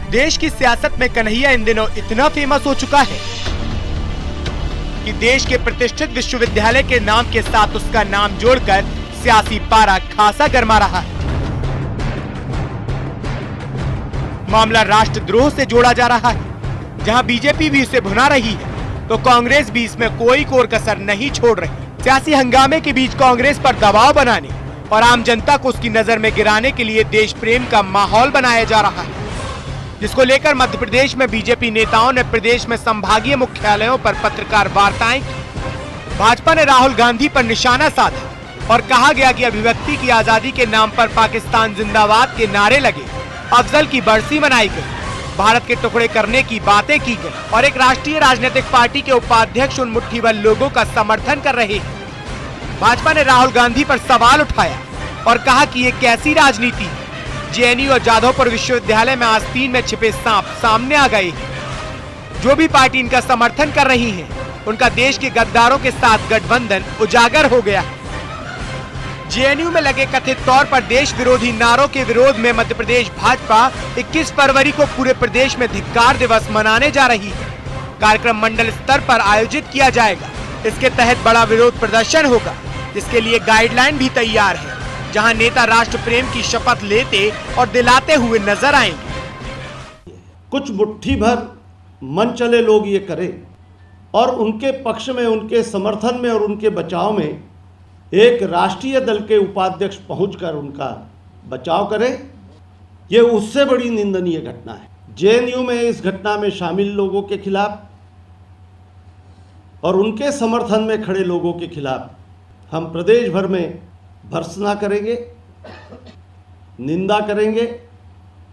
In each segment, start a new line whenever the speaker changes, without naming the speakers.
देश की सियासत में कन्हैया इन दिनों इतना फेमस हो चुका है कि देश के प्रतिष्ठित विश्वविद्यालय के नाम के साथ उसका नाम जोड़कर सियासी पारा खासा गर्मा रहा है। मामला राष्ट्रद्रोह से जोड़ा जा रहा है। जहां बीजेपी भी इसे भुना रही है तो कांग्रेस भी इसमें कोई कोर कसर नहीं छोड़ रही। सियासी हंगामे के बीच कांग्रेस पर दबाव बनाने और आम जनता को उसकी नजर में गिराने के लिए देश प्रेम का माहौल बनाया जा रहा है, जिसको लेकर मध्य प्रदेश में बीजेपी नेताओं ने प्रदेश में संभागीय मुख्यालयों पर पत्रकार वार्ताएं की। भाजपा ने राहुल गांधी पर निशाना साधा और कहा गया कि अभिव्यक्ति की आजादी के नाम पर पाकिस्तान जिंदाबाद के नारे लगे, अफजल की बरसी मनाई गई, भारत के टुकड़े करने की बातें की गई और एक राष्ट्रीय राजनीतिक पार्टी के उपाध्यक्ष उन मुट्ठीभर लोगों का समर्थन कर रहे हैं। भाजपा ने राहुल गांधी पर सवाल उठाया और कहा कि ये कैसी राजनीति है। जेएनयू और जाधवपुर विश्वविद्यालय में आस्तीन में छिपे सांप सामने आ गए हैं। जो भी पार्टी इनका समर्थन कर रही है उनका देश के गद्दारों के साथ गठबंधन उजागर हो गया है। जेएनयू में लगे कथित तौर पर देश विरोधी नारों के विरोध में मध्य प्रदेश भाजपा 21 फरवरी को पूरे प्रदेश में धिक्कार दिवस मनाने जा रही है। कार्यक्रम मंडल स्तर पर आयोजित किया जाएगा। इसके तहत बड़ा विरोध प्रदर्शन होगा, जिसके लिए गाइडलाइन भी तैयार है, जहां नेता राष्ट्र प्रेम की शपथ लेते और दिलाते हुए नजर आएंगे।
कुछ मुट्ठी भर मन चले लोग ये करें और उनके पक्ष में, उनके समर्थन में और उनके बचाव में एक राष्ट्रीय दल के उपाध्यक्ष पहुंचकर उनका बचाव करें, ये उससे बड़ी निंदनीय घटना है। जेएनयू में इस घटना में शामिल लोगों के खिलाफ और उनके समर्थन में खड़े लोगों के खिलाफ हम प्रदेश भर में भर्त्सना करेंगे, निंदा करेंगे,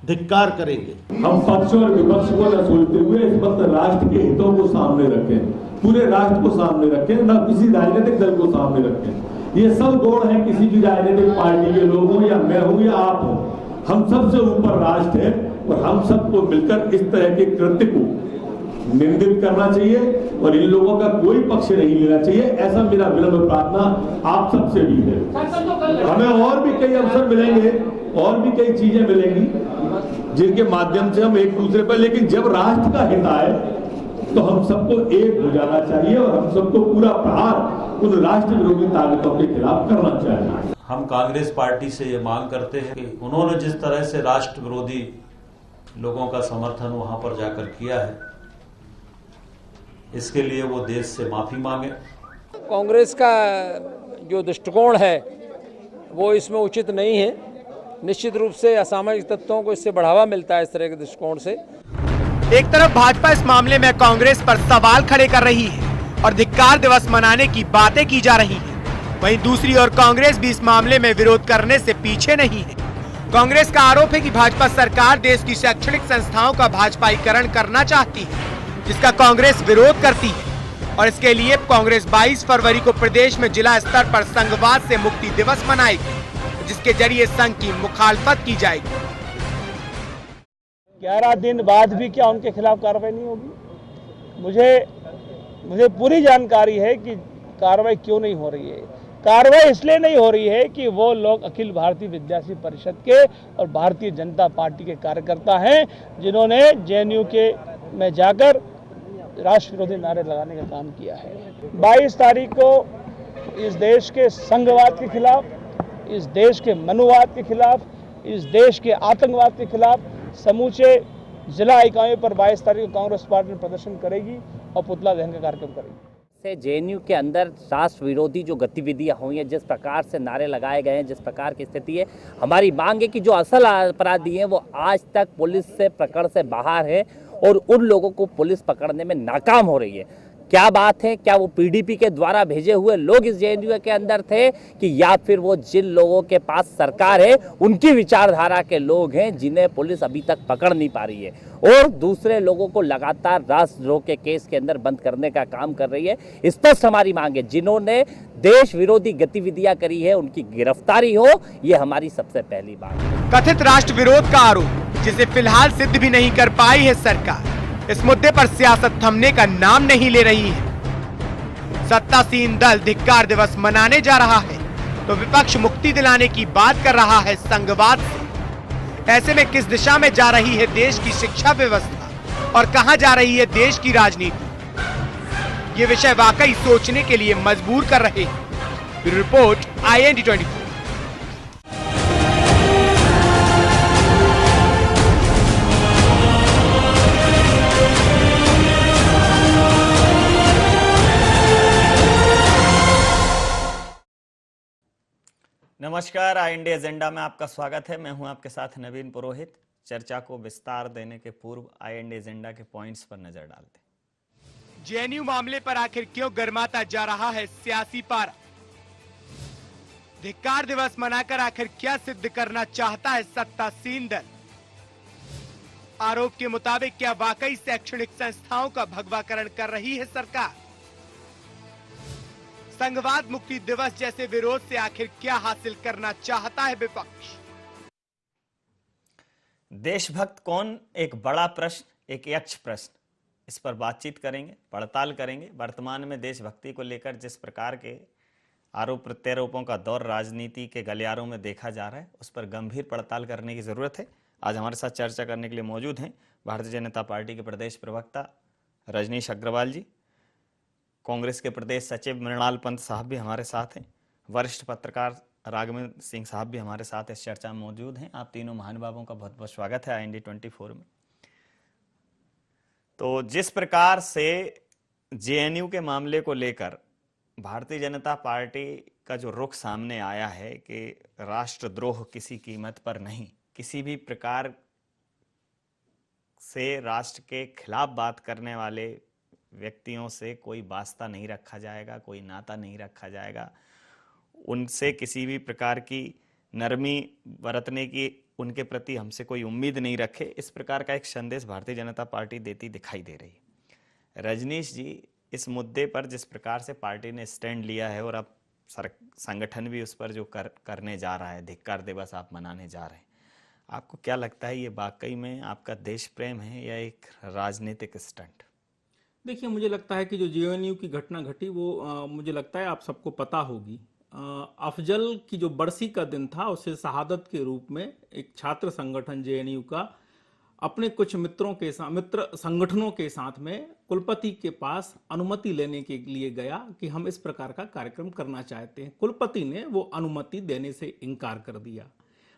धिक्कार करेंगे।
हम पक्ष और विपक्ष को न सोचते हुए इस वक्त राष्ट्र के हितों को सामने रखें, पूरे राष्ट्र को सामने रखें, न किसी राजनीतिक दल को सामने रखें। ये सब गुण है किसी भी राजनीतिक पार्टी के लोग हो या मैं हूं या आप हो, हम सबसे ऊपर राष्ट्र है और हम सबको मिलकर इस तरह के कृत्य को निंदित करना चाहिए और इन लोगों का कोई पक्ष नहीं लेना चाहिए, ऐसा मेरा विनम्र प्रार्थना आप सबसे भी है। हमें और भी कई अवसर मिलेंगे और भी कई चीजें मिलेंगी जिनके माध्यम से हम एक दूसरे पर, लेकिन जब राष्ट्र का हित आए तो हम सबको एक हो जाना चाहिए और हम सबको पूरा प्रहार उन राष्ट्र विरोधी ताकतों के खिलाफ करना चाहिए।
हम कांग्रेस पार्टी से ये मांग करते हैं कि उन्होंने जिस तरह से राष्ट्र विरोधी लोगों का समर्थन वहां पर जाकर किया है, इसके लिए वो देश से माफी मांगे।
कांग्रेस का जो दृष्टिकोण है वो इसमें उचित नहीं है। निश्चित रूप से असामाजिक तत्वों को इससे बढ़ावा मिलता है इस तरह के दृष्टिकोण से।
एक तरफ भाजपा इस मामले में कांग्रेस पर सवाल खड़े कर रही है और धिक्कार दिवस मनाने की बातें की जा रही हैं। वहीं दूसरी ओर कांग्रेस भी इस मामले में विरोध करने से पीछे नहीं है। कांग्रेस का आरोप है कि भाजपा सरकार देश की शैक्षणिक संस्थाओं का भाजपाईकरण करना चाहती है, जिसका कांग्रेस विरोध करती है और इसके लिए कांग्रेस 22 फरवरी को प्रदेश में जिला स्तर पर संघवाद से मुक्ति दिवस मनाएगी, जिसके जरिए संघ की मुखालफत की जाएगी।
11 दिन बाद भी क्या उनके खिलाफ कार्रवाई नहीं होगी? मुझे पूरी जानकारी है कि कार्रवाई क्यों नहीं हो रही है। कार्रवाई इसलिए नहीं हो रही है कि वो लोग अखिल भारतीय विद्यार्थी परिषद के और भारतीय जनता पार्टी के कार्यकर्ता हैं, जिन्होंने जेएनयू के में जाकर राष्ट्र विरोधी नारे लगाने का काम किया है। 22 तारीख को इस देश के संघवाद के खिलाफ, इस देश के मनुवाद के खिलाफ, इस देश के आतंकवाद के खिलाफ समूचे जिला इकाइयों पर 22 तारीख को कांग्रेस पार्टी प्रदर्शन करेगी और पुतला दहन का कार्यक्रम करेगी।
जेएनयू के अंदर राष्ट्र विरोधी जो गतिविधियां हुई हैं, जिस प्रकार से नारे लगाए गए हैं, जिस प्रकार की स्थिति है, हमारी मांग है कि जो असल अपराधी हैं वो आज तक पुलिस से पकड़ से बाहर है और उन लोगों को पुलिस पकड़ने में नाकाम हो रही है। क्या बात है, क्या वो पीडीपी के द्वारा भेजे हुए लोग इस जेएनयू के अंदर थे कि या फिर वो जिन लोगों के पास सरकार है उनकी विचारधारा के लोग हैं जिन्हें पुलिस अभी तक पकड़ नहीं पा रही है और दूसरे लोगों को लगातार राष्ट्रद्रोह के केस के अंदर बंद करने का काम कर रही है। स्पष्ट हमारी मांग है, जिन्होंने देश विरोधी गतिविधियां करी है उनकी गिरफ्तारी हो, ये हमारी सबसे पहली बात है।
कथित राष्ट्र विरोध का आरोप, जिसे फिलहाल सिद्ध भी नहीं कर पाई है सरकार, इस मुद्दे पर सियासत थमने का नाम नहीं ले रही है। सत्तासीन दल धिक्कार दिवस मनाने जा रहा है तो विपक्ष मुक्ति दिलाने की बात कर रहा है संघवाद से। ऐसे में किस दिशा में जा रही है देश की शिक्षा व्यवस्था और कहां जा रही है देश की राजनीति, ये विषय वाकई सोचने के लिए मजबूर कर रहे हैं। Report IND24।
नमस्कार, IND एजेंडा में आपका स्वागत है। मैं हूं आपके साथ नवीन पुरोहित। चर्चा को विस्तार देने के पूर्व IND एजेंडा के पॉइंट्स पर नजर डालते हैं।
JNU मामले पर आखिर क्यों गर्माता जा रहा है सियासी पारा? धिक्कार दिवस मनाकर आखिर क्या सिद्ध करना चाहता है सत्तासीन दल? आरोप के मुताबिक क्या वाकई शैक्षणिक संस्थाओं का भगवाकरण कर रही है सरकार? संघवाद मुक्ति दिवस जैसे विरोध से आखिर क्या हासिल करना चाहता है विपक्ष?
देशभक्त कौन, एक बड़ा प्रश्न, एक यक्ष प्रश्न। इस पर बातचीत करेंगे, पड़ताल करेंगे। वर्तमान में देशभक्ति को लेकर जिस प्रकार के आरोप प्रत्यारोपों का दौर राजनीति के गलियारों में देखा जा रहा है, उस पर गंभीर पड़ताल करने की जरूरत है। आज हमारे साथ चर्चा करने के लिए मौजूद हैं भारतीय जनता पार्टी के प्रदेश प्रवक्ता रजनीश अग्रवाल जी, कांग्रेस के प्रदेश सचिव मृणाल पंत साहब भी हमारे साथ हैं, वरिष्ठ पत्रकार राघवेंद्र सिंह साहब भी हमारे साथ इस चर्चा में मौजूद हैं। आप तीनों महानुभावों का बहुत बहुत स्वागत है IND24 में। तो जिस प्रकार से JNU के मामले को लेकर भारतीय जनता पार्टी का जो रुख सामने आया है कि राष्ट्रद्रोह किसी कीमत पर नहीं, किसी भी प्रकार से राष्ट्र के खिलाफ बात करने वाले व्यक्तियों से कोई वास्ता नहीं रखा जाएगा, कोई नाता नहीं रखा जाएगा, उनसे किसी भी प्रकार की नरमी बरतने की उनके प्रति हमसे कोई उम्मीद नहीं रखे, इस प्रकार का एक संदेश भारतीय जनता पार्टी देती दिखाई दे रही है। रजनीश जी, इस मुद्दे पर जिस प्रकार से पार्टी ने स्टैंड लिया है और अब संगठन भी उस पर जो करने जा रहा है, धिक्कार दिवस आप मनाने जा रहे हैं, आपको क्या लगता है ये वाकई में आपका देश प्रेम है या एक राजनीतिक स्टंट?
देखिए, मुझे लगता है कि जो JNU की घटना घटी वो मुझे लगता है आप सबको पता होगी। अफजल की जो बरसी का दिन था उसे शहादत के रूप में एक छात्र संगठन JNU का अपने कुछ मित्रों के साथ, मित्र संगठनों के साथ में कुलपति के पास अनुमति लेने के लिए गया कि हम इस प्रकार का कार्यक्रम करना चाहते हैं। कुलपति ने वो अनुमति देने से इनकार कर दिया।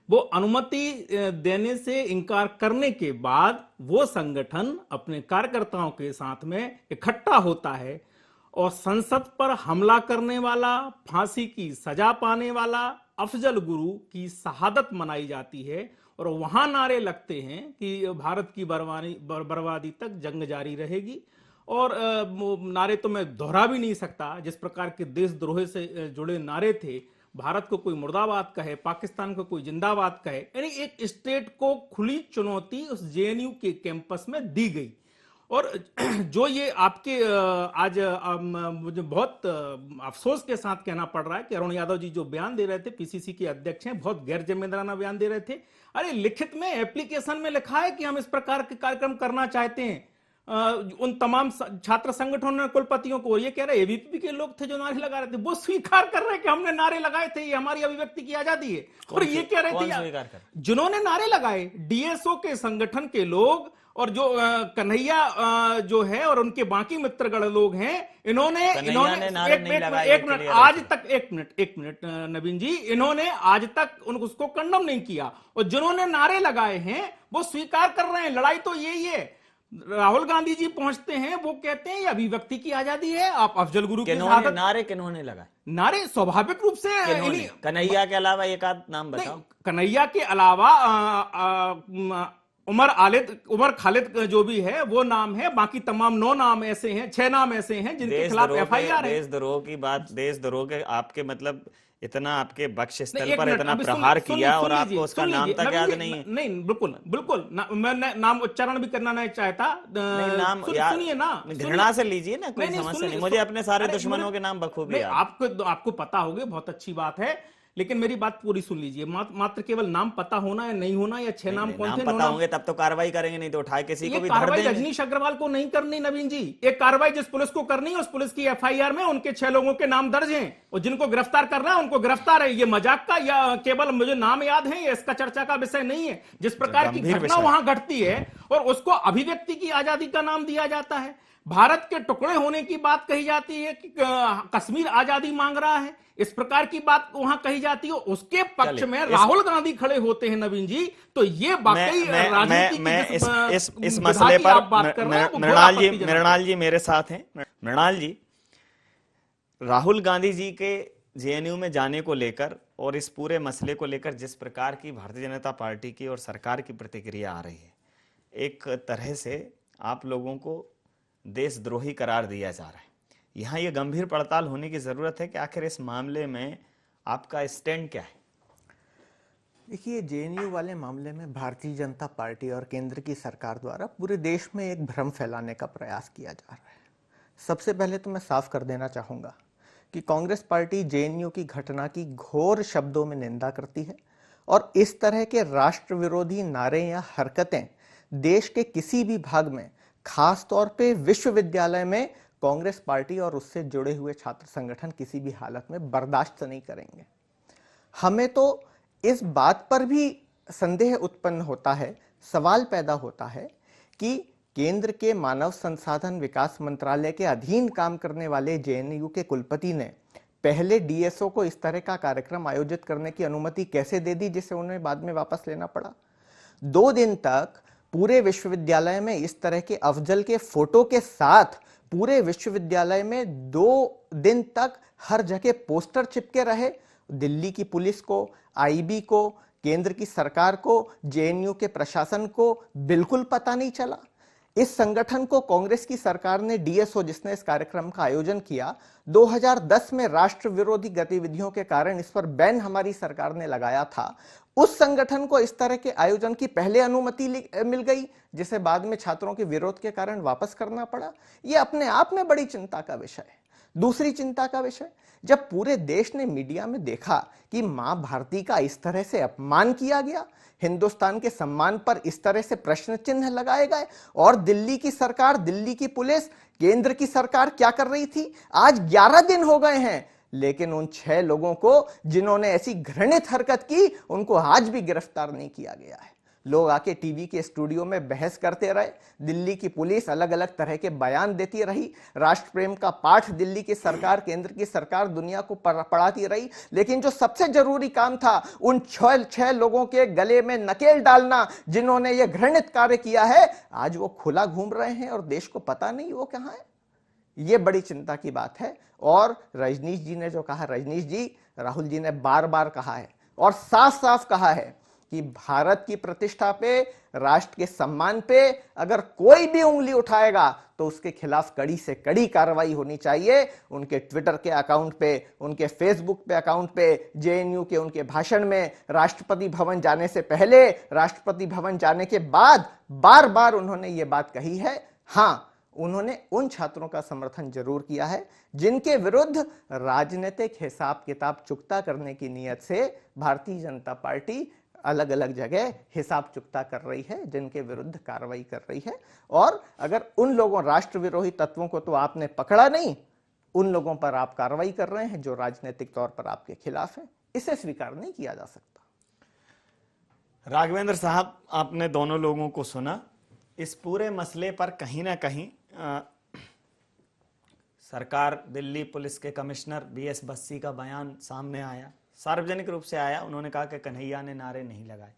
वो अनुमति देने से इनकार करने के बाद वो संगठन अपने कार्यकर्ताओं के साथ में इकट्ठा होता है और संसद पर हमला करने वाला, फांसी की सजा पाने वाला अफजल गुरु की शहादत मनाई जाती है और वहां नारे लगते हैं कि भारत की बर्बादी तक जंग जारी रहेगी। और नारे तो मैं दोहरा भी नहीं सकता, जिस प्रकार के देशद्रोह से जुड़े नारे थे, भारत को कोई मुर्दाबाद कहे, पाकिस्तान को कोई जिंदाबाद कहे, यानी एक स्टेट को खुली चुनौती उस JNU के कैंपस में दी गई। और जो ये आपके आज मुझे बहुत अफसोस के साथ कहना पड़ रहा है कि अरुण यादव जी जो बयान दे रहे थे, PCC के अध्यक्ष हैं, बहुत गैर जिम्मेदाराना बयान दे रहे थे। अरे लिखित में एप्लीकेशन में लिखा है कि हम इस प्रकार के कार्यक्रम करना चाहते हैं। उन तमाम छात्र संगठनों ने कुलपतियों को, ये कह रहे ABVP के लोग थे जो नारे लगा रहे थे, वो स्वीकार कर रहे हैं कि हमने नारे लगाए थे, ये हमारी अभिव्यक्ति की आजादी है। और ये कह रहे थे जिन्होंने नारे लगाए DSO के संगठन के लोग और जो कन्हैया जो है और उनके बाकी मित्रगण लोग हैं, इन्होंने एक मिनट नवीन जी, इन्होंने आज तक उसको कंडम नहीं किया और जिन्होंने नारे लगाए हैं वो स्वीकार कर रहे हैं। लड़ाई तो यही है। राहुल गांधी जी पहुंचते हैं, वो कहते हैं ये अभिव्यक्ति की आजादी है, आप अफजल गुरु के
नारे किन्होंने लगाए? नारे
स्वाभाविक रूप से
कन्हैया के अलावा एक आध नाम बताओ।
कन्हैया के अलावा उमर खालिद जो भी है वो नाम है, बाकी तमाम 9 नाम ऐसे हैं, 6 नाम ऐसे हैं जिनके खिलाफ FIR है।
देशद्रोह की बात, देशद्रोह के आपके मतलब इतना आपके बक्ष स्थल पर इतना प्रहार किया और आपको उसका नाम तक याद नहीं है?
नहीं, बिल्कुल मैं नाम उच्चारण भी करना नहीं चाहता।
नाम सुनिए ना, घृणा से लीजिए ना, कोई समस्या नहीं। मुझे अपने सारे दुश्मनों के नाम बखूबी
आपको पता होगा, बहुत अच्छी बात है लेकिन मेरी बात पूरी सुन लीजिए। मात्र केवल नाम पता होना या नहीं होना या 6 नाम कौन थे,
पता होंगे तब तो कार्रवाई करेंगे, नहीं तो उठाए किसी को भी धर
कार्रवाई
देंगे।
रजनीश अग्रवाल को नहीं करनी नवीन जी। एक कार्रवाई जिस पुलिस को करनी है, उस पुलिस की एफआईआर में उनके 6 लोगों के नाम दर्ज हैं और जिनको गिरफ्तार करना है उनको गिरफ्तार है। ये मजाक का या केवल मुझे नाम याद है, इसका चर्चा का विषय नहीं है। जिस प्रकार की घटना वहां घटती है और उसको अभिव्यक्ति की आजादी का नाम दिया जाता है, भारत के टुकड़े होने की बात कही जाती है कि कश्मीर आजादी मांग रहा है, इस प्रकार की बात वहां कही जाती है, उसके पक्ष में राहुल गांधी खड़े होते हैं नवीन जी, तो ये वाकई राजनीति
मैं इस मसले पर मृणाल जी मेरे साथ हैं। मृणाल जी, राहुल गांधी जी के जेएनयू में जाने को लेकर और इस पूरे मसले को लेकर जिस प्रकार की भारतीय जनता पार्टी की और सरकार की प्रतिक्रिया आ रही है, एक तरह से आप लोगों को देशद्रोही करार दिया जा रहा है। यहाँ ये गंभीर पड़ताल होने की जरूरत है कि आखिर इस मामले में आपका स्टैंड क्या है?
देखिए, जेएनयू वाले मामले में भारतीय जनता पार्टी और केंद्र की सरकार द्वारा पूरे देश में एक भ्रम फैलाने का प्रयास किया जा रहा है। सबसे पहले तो मैं साफ कर देना चाहूँगा कि कांग्रेस पार्टी जेएनयू की घटना की घोर शब्दों में निंदा करती है और इस तरह के राष्ट्र विरोधी नारे या हरकतें देश के किसी भी भाग में, खास तौर पे विश्वविद्यालय में, कांग्रेस पार्टी और उससे जुड़े हुए छात्र संगठन किसी भी हालत में बर्दाश्त नहीं करेंगे। हमें तो इस बात पर भी संदेह उत्पन्न होता है, सवाल पैदा होता है कि केंद्र के मानव संसाधन विकास मंत्रालय के अधीन काम करने वाले जेएनयू के कुलपति ने पहले डीएसओ को इस तरह का कार्यक्रम आयोजित करने की अनुमति कैसे दे दी, जिसे उन्हें बाद में वापस लेना पड़ा। 2 दिन तक पूरे विश्वविद्यालय में इस तरह के अफजल के फोटो के साथ पूरे विश्वविद्यालय में 2 दिन तक हर जगह पोस्टर चिपके रहे। दिल्ली की पुलिस को, आईबी को, केंद्र की सरकार को, जेएनयू के प्रशासन को बिल्कुल पता नहीं चला। इस संगठन को कांग्रेस की सरकार ने, डीएसओ जिसने इस कार्यक्रम का आयोजन किया, 2010 में राष्ट्र विरोधी गतिविधियों के कारण इस पर बैन हमारी सरकार ने लगाया था। उस संगठन को इस तरह के आयोजन की पहले अनुमति मिल गई, जिसे बाद में छात्रों के विरोध के कारण वापस करना पड़ा। यह अपने आप में बड़ी चिंता का विषय है। दूसरी चिंता का विषय, जब पूरे देश ने मीडिया में देखा कि मां भारती का इस तरह से अपमान किया गया, हिंदुस्तान के सम्मान पर इस तरह से प्रश्न चिन्ह लगाए गए, और दिल्ली की सरकार, दिल्ली की पुलिस, केंद्र की सरकार क्या कर रही थी? आज 11 दिन हो गए हैं, लेकिन उन 6 लोगों को जिन्होंने ऐसी घृणित हरकत की, उनको आज भी गिरफ्तार नहीं किया गया है। लोग आके टीवी के स्टूडियो में बहस करते रहे, दिल्ली की पुलिस अलग अलग तरह के बयान देती रही, राष्ट्र प्रेम का पाठ दिल्ली की सरकार, केंद्र की सरकार दुनिया को पढ़ाती रही, लेकिन जो सबसे जरूरी काम था, उन 6 लोगों के गले में नकेल डालना, जिन्होंने ये घृणित कार्य किया है, आज वो खुला घूम रहे हैं और देश को पता नहीं वो कहां है। ये बड़ी चिंता की बात है। और रजनीश जी ने जो कहा, रजनीश जी, राहुल जी ने बार बार कहा है और साफ साफ कहा है कि भारत की प्रतिष्ठा पे, राष्ट्र के सम्मान पे अगर कोई भी उंगली उठाएगा तो उसके खिलाफ कड़ी से कड़ी कार्रवाई होनी चाहिए। उनके ट्विटर के अकाउंट पे, उनके फेसबुक पे अकाउंट पे, जेएनयू के उनके भाषण में, राष्ट्रपति भवन जाने से पहले, राष्ट्रपति भवन जाने के बाद बार बार उन्होंने ये बात कही है। हाँ, उन्होंने उन छात्रों का समर्थन जरूर किया है जिनके विरुद्ध राजनीतिक हिसाब किताब चुकता करने की नीयत से भारतीय जनता पार्टी अलग अलग जगह हिसाब चुकता कर रही है, जिनके विरुद्ध कार्रवाई कर रही है। और अगर उन लोगों, राष्ट्र विरोधी तत्वों को तो आपने पकड़ा नहीं, उन लोगों पर आप कार्रवाई कर रहे हैं जो राजनीतिक तौर पर आपके खिलाफ है। इसे स्वीकार नहीं किया जा सकता।
राघवेंद्र साहब, आपने दोनों लोगों को सुना। इस पूरे मसले पर कहीं ना कहीं सरकार, दिल्ली पुलिस के कमिश्नर बीएस बस्सी का बयान सामने आया, सार्वजनिक रूप से आया। उन्होंने कहा कि कन्हैया ने नारे नहीं लगाए।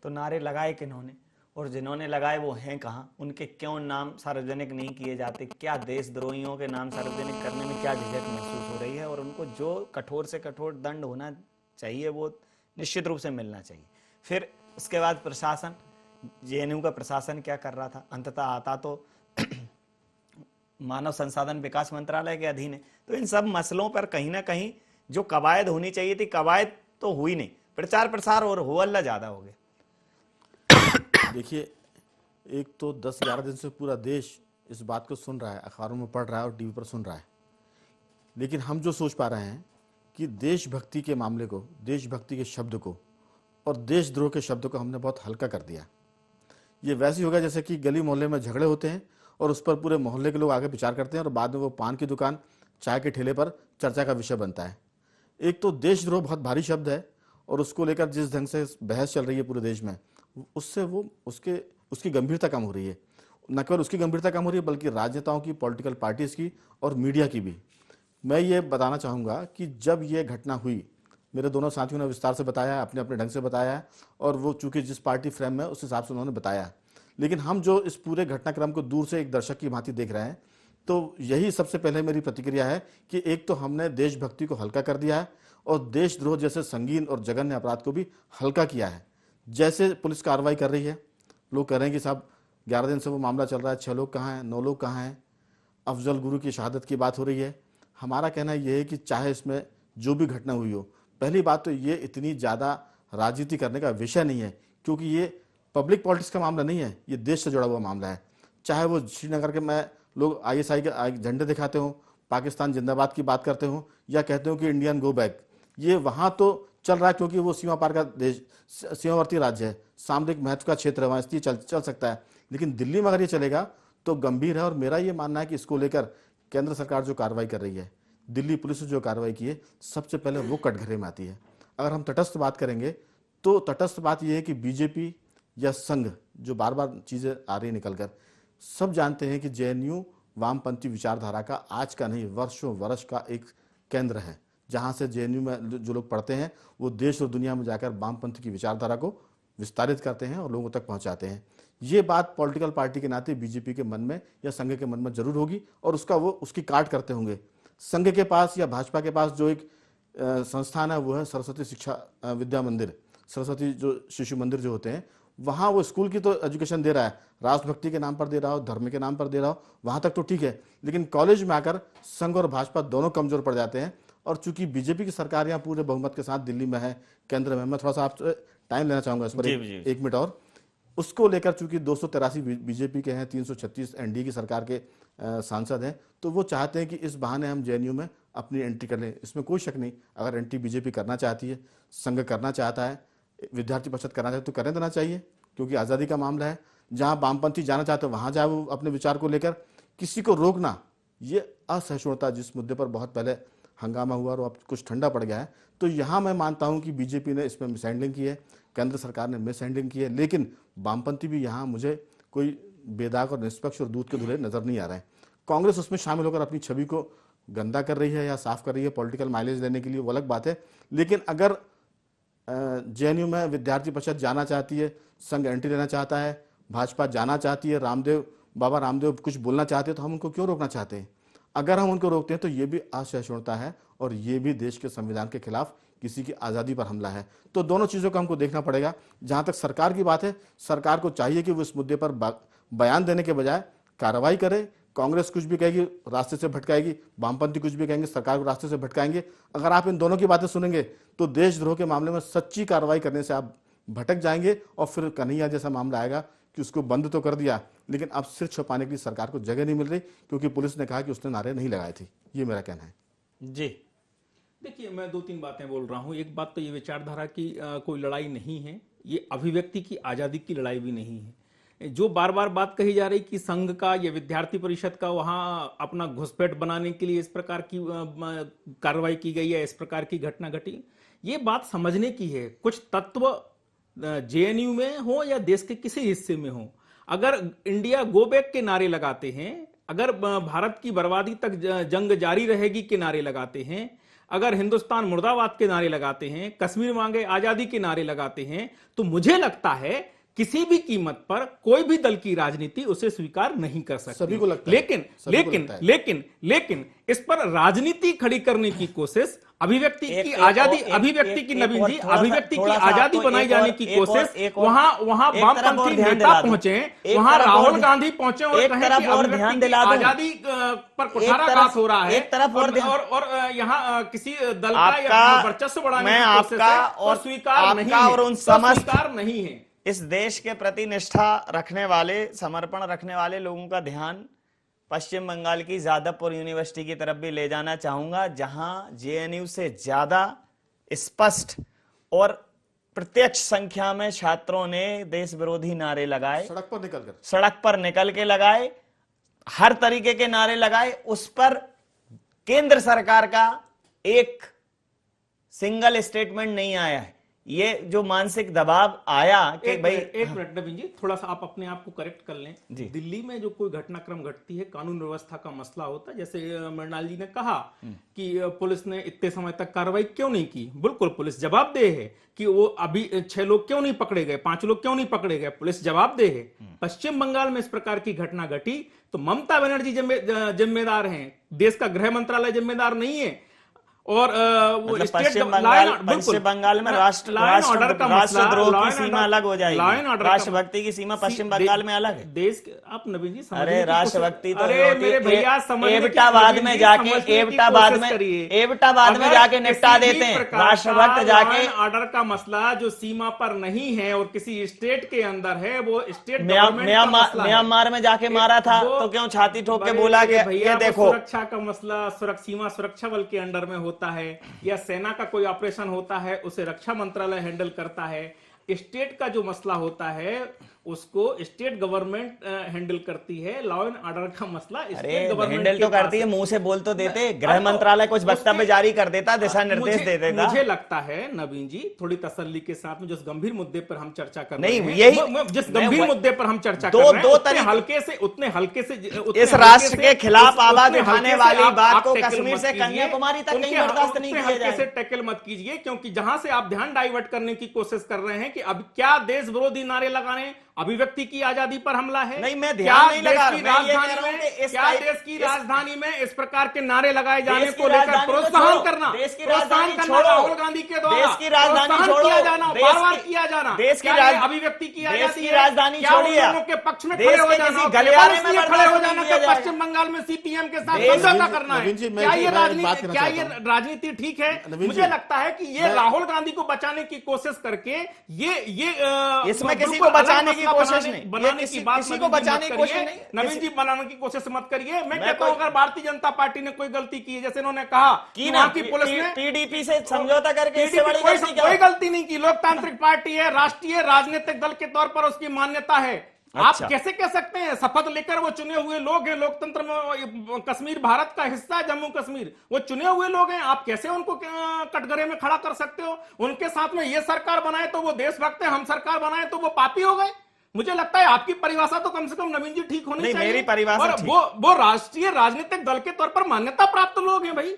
तो नारे लगाए किन्होंने, और जिन्होंने लगाए वो हैं कहाँ? उनके क्यों नाम सार्वजनिक नहीं किए जाते? क्या देशद्रोहियों के नाम सार्वजनिक करने में क्या झिझक महसूस हो रही है? और उनको जो कठोर से कठोर दंड होना चाहिए वो निश्चित रूप से मिलना चाहिए। फिर उसके बाद प्रशासन, जेएनयू का प्रशासन क्या कर रहा था? अंततः आता तो मानव संसाधन विकास मंत्रालय के अधीन है। तो इन सब मसलों पर कहीं ना कहीं जो कवायद होनी चाहिए थी, कवायद तो हुई नहीं, प्रचार प्रसार और होहल्ला ज्यादा हो गया।
देखिए, एक तो 10-11 दिन से पूरा देश इस बात को सुन रहा है, अखबारों में पढ़ रहा है और टीवी पर सुन रहा है, लेकिन हम जो सोच पा रहे हैं कि देशभक्ति के मामले को, देशभक्ति के शब्द को और देशद्रोह के शब्द को हमने बहुत हल्का कर दिया। ये वैसे ही होगा जैसे कि गली मोहल्ले में झगड़े होते हैं और उस पर पूरे मोहल्ले के लोग आगे विचार करते हैं और बाद में वो पान की दुकान, चाय के ठेले पर चर्चा का विषय बनता है। एक तो देशद्रोह बहुत भारी शब्द है और उसको लेकर जिस ढंग से बहस चल रही है पूरे देश में, उससे वो उसकी गंभीरता कम हो रही है। न केवल उसकी गंभीरता कम हो रही है बल्कि राजनेताओं की, पॉलिटिकल पार्टीज की और मीडिया की भी। मैं ये बताना चाहूँगा कि जब ये घटना हुई, मेरे दोनों साथियों ने विस्तार से बताया, अपने अपने ढंग से बताया है और वो चूंकि जिस पार्टी फ्रेम में उस हिसाब से उन्होंने बताया। लेकिन हम जो इस पूरे घटनाक्रम को दूर से एक दर्शक की भांति देख रहे हैं, तो यही सबसे पहले मेरी प्रतिक्रिया है कि एक तो हमने देशभक्ति को हल्का कर दिया है और देशद्रोह जैसे संगीन और जघन्य अपराध को भी हल्का किया है। जैसे पुलिस कार्रवाई कर रही है, लोग कह रहे हैं कि साहब 11 दिन से वो मामला चल रहा है, 6 लोग कहाँ हैं, 9 लोग कहाँ हैं, अफजल गुरु की शहादत की बात हो रही है। हमारा कहना यह है कि चाहे इसमें जो भी घटना हुई हो, पहली बात तो ये इतनी ज़्यादा राजनीति करने का विषय नहीं है, क्योंकि ये पब्लिक पॉलिटिक्स का मामला नहीं है, ये देश से जुड़ा हुआ मामला है। चाहे वो श्रीनगर के में लोग ISI के झंडे दिखाते हो, पाकिस्तान जिंदाबाद की बात करते हो या कहते हो कि इंडियन गो बैक, ये वहाँ तो चल रहा है क्योंकि वो सीमा पार का देश, सीमावर्ती राज्य है, सामरिक महत्व का क्षेत्र है, वहाँ इसलिए चल सकता है। लेकिन दिल्ली में अगर ये चलेगा तो गंभीर है और मेरा ये मानना है कि इसको लेकर केंद्र सरकार जो कार्रवाई कर रही है, दिल्ली पुलिस ने जो कार्रवाई की है, सबसे पहले वो कटघरे में आती है। अगर हम तटस्थ बात करेंगे तो तटस्थ बात यह है कि बीजेपी या संघ, जो बार बार चीज़ें आ रही निकलकर, सब जानते हैं कि JNU वामपंथी विचारधारा का आज का नहीं, वर्षों वर्ष का एक केंद्र है, जहां से JNU में जो लोग पढ़ते हैं वो देश और दुनिया में जाकर वामपंथी की विचारधारा को विस्तारित करते हैं और लोगों तक पहुंचाते हैं। ये बात पॉलिटिकल पार्टी के नाते बीजेपी के मन में या संघ के मन में जरूर होगी और उसकी काट करते होंगे। संघ के पास या भाजपा के पास जो एक संस्थान है वो है सरस्वती शिक्षा विद्या मंदिर, सरस्वती जो शिशु मंदिर जो होते हैं, वहाँ वो स्कूल की तो एजुकेशन दे रहा है, राष्ट्रभक्ति के नाम पर दे रहा हो, धर्म के नाम पर दे रहा हो, वहाँ तक तो ठीक है। लेकिन कॉलेज में आकर संघ और भाजपा दोनों कमजोर पड़ जाते हैं। और चूंकि बीजेपी की सरकार यहाँ पूरे बहुमत के साथ दिल्ली में है, केंद्र में, मैं थोड़ा सा आपसे टाइम लेना चाहूंगा इस पर, एक मिनट और। उसको लेकर चूंकि 283 बीजेपी के हैं, 336 NDA की सरकार के सांसद हैं, तो वो चाहते हैं कि इस बहाने हम JNU में अपनी एंट्री कर लें। इसमें कोई शक नहीं, अगर एंट्री बीजेपी करना चाहती है, संघ करना चाहता है, विद्यार्थी परिषद करना चाहते तो करने देना चाहिए, क्योंकि आज़ादी का मामला है। जहाँ वामपंथी जाना चाहते हैं वहाँ जाए वो अपने विचार को लेकर। किसी को रोकना, ये असहिष्णुता जिस मुद्दे पर बहुत पहले हंगामा हुआ और अब कुछ ठंडा पड़ गया है, तो यहाँ मैं मानता हूँ कि बीजेपी ने इसमें मिसहैंडलिंग की है, केंद्र सरकार ने मिसहैंडलिंग की है। लेकिन वामपंथी भी यहाँ मुझे कोई बेदाग और निष्पक्ष और दूध के धुले नजर नहीं आ रहे हैं। कांग्रेस उसमें शामिल होकर अपनी छवि को गंदा कर रही है या साफ कर रही है पॉलिटिकल माइलेज देने के लिए, वो अलग बात है। लेकिन अगर JNU में विद्यार्थी परिषद जाना चाहती है, संघ एंट्री लेना चाहता है, भाजपा जाना चाहती है, बाबा रामदेव कुछ बोलना चाहते हैं, तो हम उनको क्यों रोकना चाहते हैं? अगर हम उनको रोकते हैं तो ये भी असहिष्णुता है और ये भी देश के संविधान के खिलाफ किसी की आज़ादी पर हमला है। तो दोनों चीज़ों को हमको देखना पड़ेगा। जहाँ तक सरकार की बात है, सरकार को चाहिए कि वो इस मुद्दे पर बयान देने के बजाय कार्रवाई करे। कांग्रेस कुछ भी कहेगी रास्ते से भटकाएगी, वामपंथी कुछ भी कहेंगे सरकार को रास्ते से भटकाएंगे। अगर आप इन दोनों की बातें सुनेंगे तो देशद्रोह के मामले में सच्ची कार्रवाई करने से आप भटक जाएंगे और फिर कन्हैया जैसा मामला आएगा कि उसको बंद तो कर दिया, लेकिन अब सिर छुपाने के लिए सरकार को जगह नहीं मिल रही, क्योंकि पुलिस ने कहा कि उसने नारे नहीं लगाए थे। ये मेरा कहना है।
जी
देखिए, मैं 2-3 बातें बोल रहा हूँ। एक बात तो ये विचारधारा की कोई लड़ाई नहीं है, ये अभिव्यक्ति की आज़ादी की लड़ाई भी नहीं है। जो बार बार बात कही जा रही कि संघ का या विद्यार्थी परिषद का वहाँ अपना घुसपैठ बनाने के लिए इस प्रकार की कार्रवाई की गई है, इस प्रकार की घटना घटी, ये बात समझने की है। कुछ तत्व JNU में हो या देश के किसी हिस्से में हो, अगर इंडिया गो बैक के नारे लगाते हैं, अगर भारत की बर्बादी तक जंग जारी रहेगी के नारे लगाते हैं, अगर हिंदुस्तान मुर्दाबाद के नारे लगाते हैं, कश्मीर मांगे आजादी के नारे लगाते हैं, तो मुझे लगता है किसी भी कीमत पर कोई भी दल की राजनीति उसे स्वीकार नहीं कर सकती।
सभी को लगता है।
लेकिन इस पर राजनीति खड़ी करने की कोशिश, अभिव्यक्ति की आजादी, अभिव्यक्ति की नवीन जी, अभिव्यक्ति की आजादी बनाई जाने की कोशिश, वहां वामपंथी नेता पहुंचे, वहां राहुल गांधी पहुंचे और कहें कि अभिव्यक्ति की आजादी पर कुठाराघात हो रहा है, और यहाँ किसी दल का या वर्चस्व बढ़ाने की कोशिश है, और स्वीकार नहीं है।
इस देश के प्रति निष्ठा रखने वाले, समर्पण रखने वाले लोगों का ध्यान पश्चिम बंगाल की जादवपुर यूनिवर्सिटी की तरफ भी ले जाना चाहूंगा, जहां जेएनयू से ज्यादा स्पष्ट और प्रत्यक्ष संख्या में छात्रों ने देश विरोधी नारे लगाए, सड़क पर निकल के लगाए, हर तरीके के नारे लगाए। उस पर केंद्र सरकार का एक सिंगल स्टेटमेंट नहीं आया है। ये जो मानसिक दबाव आया कि भाई
एक मिनट नवीन जी, थोड़ा सा आप अपने आप को करेक्ट कर लें। दिल्ली में जो कोई घटनाक्रम घटती है, कानून व्यवस्था का मसला होता है, जैसे मृणाल जी ने कहा कि पुलिस ने इतने समय तक कार्रवाई क्यों नहीं की, बिल्कुल पुलिस जवाबदेह है कि वो अभी 6 लोग क्यों नहीं पकड़े गए, 5 लोग क्यों नहीं पकड़े गए, पुलिस जवाबदेह है। पश्चिम बंगाल में इस प्रकार की घटना घटी तो ममता बनर्जी जिम्मेदार हैं, देश का गृह मंत्रालय जिम्मेदार नहीं है। और वो
मतलब पश्चिम बंगाल में राष्ट्रद्रोह की सीमा अलग हो जाएगी, राष्ट्रभक्ति की सीमा पश्चिम बंगाल में अलग है।
देश आप नवीन जी
अरे राष्ट्रभक्ति तो
मेरे भैया
एबटाबाद में जाके एबटाबाद में जाके निपटा देते हैं, राष्ट्रभक्त जाके।
ऑर्डर का मसला जो सीमा पर नहीं है और किसी स्टेट के अंदर है, वो स्टेट
म्यांमार में जाके मारा था तो क्यों छाती ठोक के बोला कि ये देखो।
सुरक्षा का मसला सीमा सुरक्षा बल के अंडर में होता है या सेना का कोई ऑपरेशन होता है, उसे रक्षा मंत्रालय हैंडल करता है। स्टेट का जो मसला होता है उसको स्टेट गवर्नमेंट हैंडल करती है। लॉ एंड ऑर्डर का मसला स्टेट गवर्नमेंट
हैंडल तो करती है, मुंह से बोल तो देते, गृह मंत्रालय कुछ वक्तव्य जारी कर देता, दिशा निर्देश दे देता।
मुझे लगता है नवीन जी थोड़ी तसल्ली के साथ में, जिस गंभीर मुद्दे पर हम चर्चा कर
रहे हैं,
जिस गंभीर मुद्दे पर हम चर्चा कर रहे हैं, उतने हल्के से
इस राष्ट्र के खिलाफ आवाज उठाने वाली बात को कश्मीर से कन्याकुमारी तक नहीं बर्दाश्त नहीं किया जाए।
से टैकल मत कीजिए, क्योंकि जहां से आप ध्यान डाइवर्ट करने की कोशिश कर रहे हैं कि अब क्या देश विरोधी नारे लगाने, अभिव्यक्ति की आजादी पर हमला है।
नहीं, मैं ध्यान नहीं लगा
देश की राजधानी में इस प्रकार के नारे लगाए जाने को लेकर प्रोत्साहन करना,
देश की राजधानी छोड़ो,
राहुल गांधी के द्वारा
देश की राजधानी छोड़ो,
बार-बार किया जाना,
देश की
अभिव्यक्ति की
देश की राजधानी छोड़िए,
के पक्ष में खड़े हो जाना, गलियारे में खड़े हो जाना कि पश्चिम बंगाल में सीपीएम के साथ समझौता करना है। क्या ये राजनीति ठीक है? मुझे लगता है कि ये राहुल गांधी को बचाने की कोशिश करके ये
इसमें किसी को बचाने की कोशिश नहीं,
बनाने की बात,
किसी को बचाने की कोशिश नहीं,
नवीन जी बनाने की कोशिश मत करिए। मैं कहता हूं अगर भारतीय जनता पार्टी ने कोई गलती की है, जैसे इन्होंने कहा कि वहां की पुलिस ने
टीडीपी से समझौता करके
कोई गलती नहीं की, लोकतांत्रिक पार्टी है, राष्ट्रीय राजनीतिक दल के तौर पर उसकी मान्यता है। आप कैसे कह सकते हैं? शपथ लेकर वो चुने हुए लोग हैं, लोकतंत्र में कश्मीर भारत का हिस्सा है, जम्मू कश्मीर वो चुने हुए लोग हैं, आप कैसे उनको कटघरे में खड़ा कर सकते हो? उनके साथ में ये सरकार बनाए तो वो देशभक्त है, हम सरकार बनाए तो वो पापी हो गए। मुझे लगता है आपकी परिभाषा तो कम से कम नवीन जी ठीक होनी चाहिए।
मेरी परिभाषा
वो राष्ट्रीय राजनीतिक दल के तौर पर मान्यता प्राप्त लोग हैं भाई,